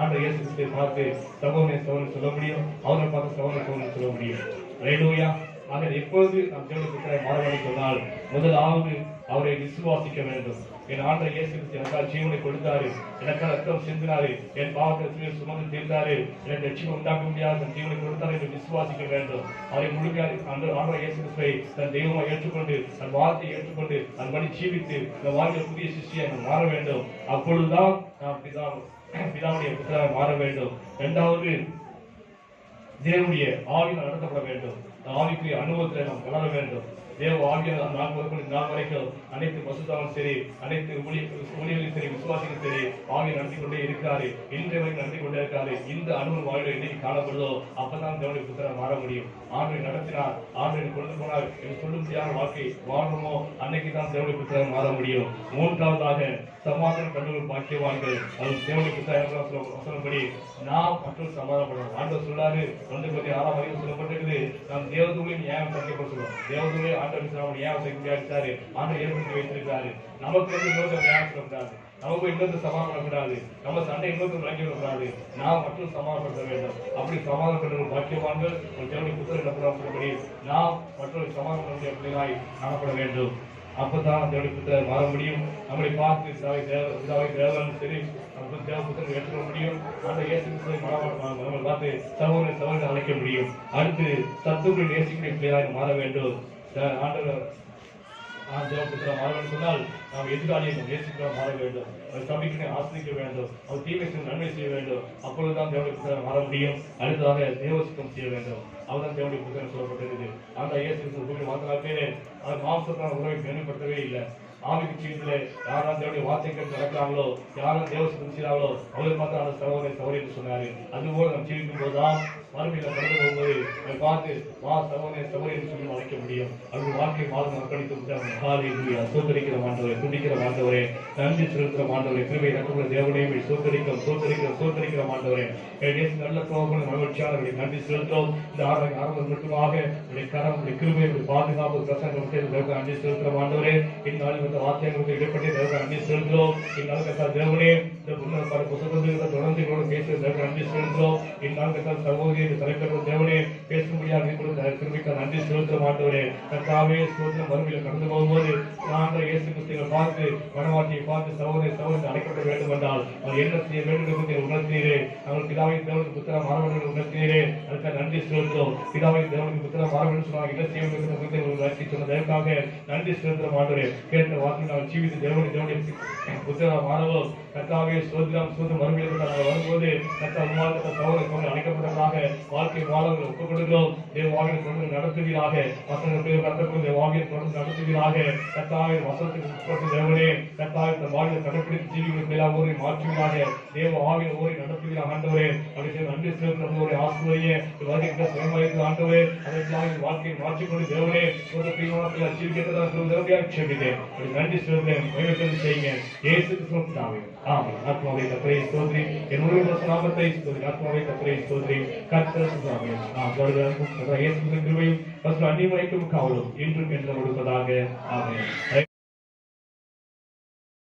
ஆண்டவர் இயேசு கிறிஸ்துவை பார்த்து சகோதரன் சகோதரன் சொல்ல முடியும், அவரை பார்த்து சகோதரன் சகோதரன் சொல்ல முடியும். அல்லேலூயா, ஆக எப்பொழுது நாம் தேவனுடைய புத்திரனை மாற வேண்டும் சொன்னால் முதலாவது அவரை விசுவாசிக்க வேண்டும். என் ஆண்டவர் இயேசு கிறிஸ்து எனக்காக ஜீவனை கொடுத்தாரு, எனக்காக ரத்தம் சிந்தினாரு, என் பாவத்தை சுமந்து தீர்த்தாரு, எனக்கு ரட்சிப்பை உண்டாக்க முடியாத ஜீவனை கொடுத்தாரு என்று விசுவாசிக்க வேண்டும். அவரை முழுக்க ஆண்டவர் இயேசு கிறிஸ்துவை தன் தெய்வமாக ஏற்றுக்கொண்டு தன் வார்த்தையை ஏற்றுக்கொண்டு அதன்படி ஜீவித்து இந்த வாழ்க்கையில் புதிய சிஷ்டியை மாற வேண்டும். அப்பொழுதுதான் நாம் பிதாவுடைய புத்திரராக மாற வேண்டும். இரண்டாவது, தேவனுடைய ஆவியில் நடத்தப்பட வேண்டும். ஆவிக்குரிய அனுபவத்தில் நாம் வளர வேண்டும். தேவ ஆவியானவர் நாள் வரைக்கும் அனைத்து பசுத்தாவும் சரி, அனைத்து ஊழியர்களும் சரி, விசுவாசிகளும் சரி, ஆவியை நடத்தி கொண்டே இருக்கிறாரு, இன்றைய வரைக்கும் நடத்தி கொண்டே இருக்காரு. இந்த அனுபவம் வாழ்வில் என்னைக்கு காணப்படுதோ அப்பதான் தேவனுடைய புத்திரரை மாற முடியும். ஆண்டவரை நடத்தினார், ஆண்டவரை கொண்டு போனார் என்று சொல்லும்படியான வாழ்க்கை வாழணுமோ அன்னைக்கு தான் தேவனுடைய புத்திரரை மாற முடியும். மூன்றாவதாக சமாதானம் கண்டுகள் பாக்கியவான்கள். அது தேவனுடைய புத்திரர் வசனப்படி நாம் மற்றொரு சமாதானப்படணும். ஆண்டவர் சொல்லாரு 1:6 சொல்லப்பட்டிருக்குது, நாம் தேவதூரின் நியாயம் சந்திக்கப்பட சொல்லுவோம். தேவதூரை ஆண்டவர் நியாயம் செய்ய முடியாது, ஆண்டவர் ஏற்படுத்தி வைத்திருக்காரு. நமக்கு இன்னொருத்தர் நியாயம் சொல்லக்கூடாது, நமக்கு இன்னொருத்தர் சமாதானப்படாது, நம்ம சண்டை இன்னொருத்தர் விளங்கி விடக்கூடாது, நாம் மற்றும் சமாதானப்படுத்த வேண்டும். அப்படி சமாதானப்பட்ட பாக்கியவான்கள் ஒரு தேவனுடைய புத்திரர் சொல்லப்படி நாம் மற்றொரு சமாதான பிள்ளைகளாய் காணப்பட வேண்டும். அப்பதான் தேவனுடைய புத்திரர் மாற முடியும். நம்மளை பார்த்து தேவன் சரி தேவ புத்திரர் ஏற்றுக்கொள்ள முடியும். அந்த இயேசு கிறிஸ்துவை நம்மளை பார்த்து சகோதரன் சகோதரன் அழைக்க முடியும். அடுத்து சத்துக்களை நேசிக்கிற பிள்ளையாக மாற வேண்டும். ஆண்டவர் தேவ புத்திரர் மாற வேண்டும் சொன்னால் நாம் எதிராளியை நேசிக்கிறோம் மாற வேண்டும், அவர் சபைக்கு ஆசிரிக்க வேண்டும், அவர் தீமை செய்ய நன்மை செய்ய வேண்டும். அப்பொழுதுதான் தேவனுடைய புத்திரர் மாற முடியும். அடுத்ததாக தேவசுத்தம் செய்ய வேண்டும். அவர்தான் தேவனுடைய புத்திரர் சொல்லப்பட்டிருக்குது. அந்த இயேசு கிறிஸ்து மாத்திராக்கே அவர் மாம்சத்தான உறவை மேம்படுத்தவே இல்லை. ஆவிக்கு ஜீவியத்திலே யாரும் தேவனுடைய வார்த்தை கேட்டு நடக்கிறாங்களோ, யாரும் தேவசுத்தம் செய்கிறாங்களோ அவரை பார்த்து அந்த சகோதரன் சகோதரி என்று சொன்னாரு. அதுபோல நாம் ஜீவிக்கும் போதுதான் மறுமையில கடந்து போகும்போது அதை பார்த்து வா சகோதரன் சகோதரன் சொல்லி அழைக்க முடியும். அவர்கள் வாழ்க்கை மாதம் அர்ப்பணித்து விட்டாங்க. ஹalleluya. சோதரிக்கிற ஆண்டவரே, துதிக்கிற ஆண்டவரே, நன்றி செலுத்துகிற ஆண்டவரே, கிருபை இரக்கமுள்ள தேவனே, சோதரிக்கிற ஆண்டவரே, இயேசு நல்ல தோழர்களே, மகிழ்ச்சியாளர்களே, நன்றி செலுத்துகிறோம். இந்த ஆரம்பம் மட்டுமாக உடைய கரம், உடைய கிருபை, உடைய பாதுகாப்பு, பிரசங்கம் செய்து தேவனுக்கு நன்றி செலுத்துகிற ஆண்டவரே, இந்நாளில் வந்த வார்த்தைகளுக்கு இடைப்பட்டு தேவனுக்கு நன்றி செலுத்துகிறோம். இந்நாள் கத்தால் தேவனே, இந்த முன்னேற்பாடு புத்தகத்தில் தொடர்ந்து கூட பேசுகிற தேவனுக்கு நன்றி செலுத்துகிறோம். இந்நாள் கத்தால் சகோதரி தலைப்பெற்ற தேவனே, பேசும்படியாக கிருபிக்க நன்றி செலுத்த மாட்டவரே, கர்த்தாவே ஸ்தோத்திரம். மறுமையில் கடந்து போகும்போது நாங்கள் இயேசு கிறிஸ்துவை பார்த்து மனவாட்டியை பார்த்து சகோதரி அழைக்கப்பட வேண்டும் என்றால் அவர் என்ன செய்ய வேண்டும் என்று உணர்த்தீரே. அவர்கள் பிதாவை தேவனுக்கு புத்திரம் மாறவேண்டும் உணர்த்தீரே. அதுக்காக நன்றி செலுத்துகிறோம். பிதாவை தேவனுக்கு புத்திரம் மாறவேண்டும் சொன்னாங்க. என்ன செய்ய வேண்டும் சொன்னதற்காக நன்றி செலுத்த மாட்டவரே. கேட்ட வார்த்தை நாங்கள் ஜீவித்து தேவனுடைய புத்திரம் மாறவோம். கர்த்தாவே ஸ்தோத்திரம். மறுமையில் நாங்கள் வரும்போது கர்த்தா சகோதரி அழைக்கப்பட்டதாக வாழ்க்கை வாழங்களை ஒப்புக் கொடுக்கிறோம். தேவாவின் கொண்டு நடத்துவீராக, வசனத்தில் கற்றுக்கொண்டு வாவியை தொடர்ந்து நடத்துவீராக. கர்த்தாவை வசனத்துக்கு உட்பட்டு தேவனே, கர்த்தாவை தன் வாழ்வை கடைப்பிடித்து ஜீவிகளுக்கு எல்லாம் ஓரை மாற்றுவீராக. தேவ ஆவியை ஓரை நடத்துவீராக ஆண்டவரே. அப்படி நன்றி செலுத்துவதை ஆசிரியை வருகின்ற சுயமாயிருக்கிற ஆண்டவரே, அதற்காக வாழ்க்கையை மாற்றிக்கொண்டு தேவனே ஒரு தீர்மானத்தில் ஜீவிக்கிறதா சொல்வதாக க்ஷமித்தேன். அப்படி நன்றி செலுத்தேன். மகிழ்ச்சி செய்யுங்க. இயேசுக்கு சொன்னாவே ஆமென். ஆத்மாவை கர்த்தரை ஸ்தோத்திரி. என்னுடைய நாமத்தை ஸ்தோத்திரி. ஆத்மாவை கர்த்தரை ஸ்தோத்திரி. கர்த்தர் சுவாமி இயேசுவின் கிருபையும் அந்நியமைக்கும் காவலும் இன்றும் என்று கொடுப்பதாக ஆமென்.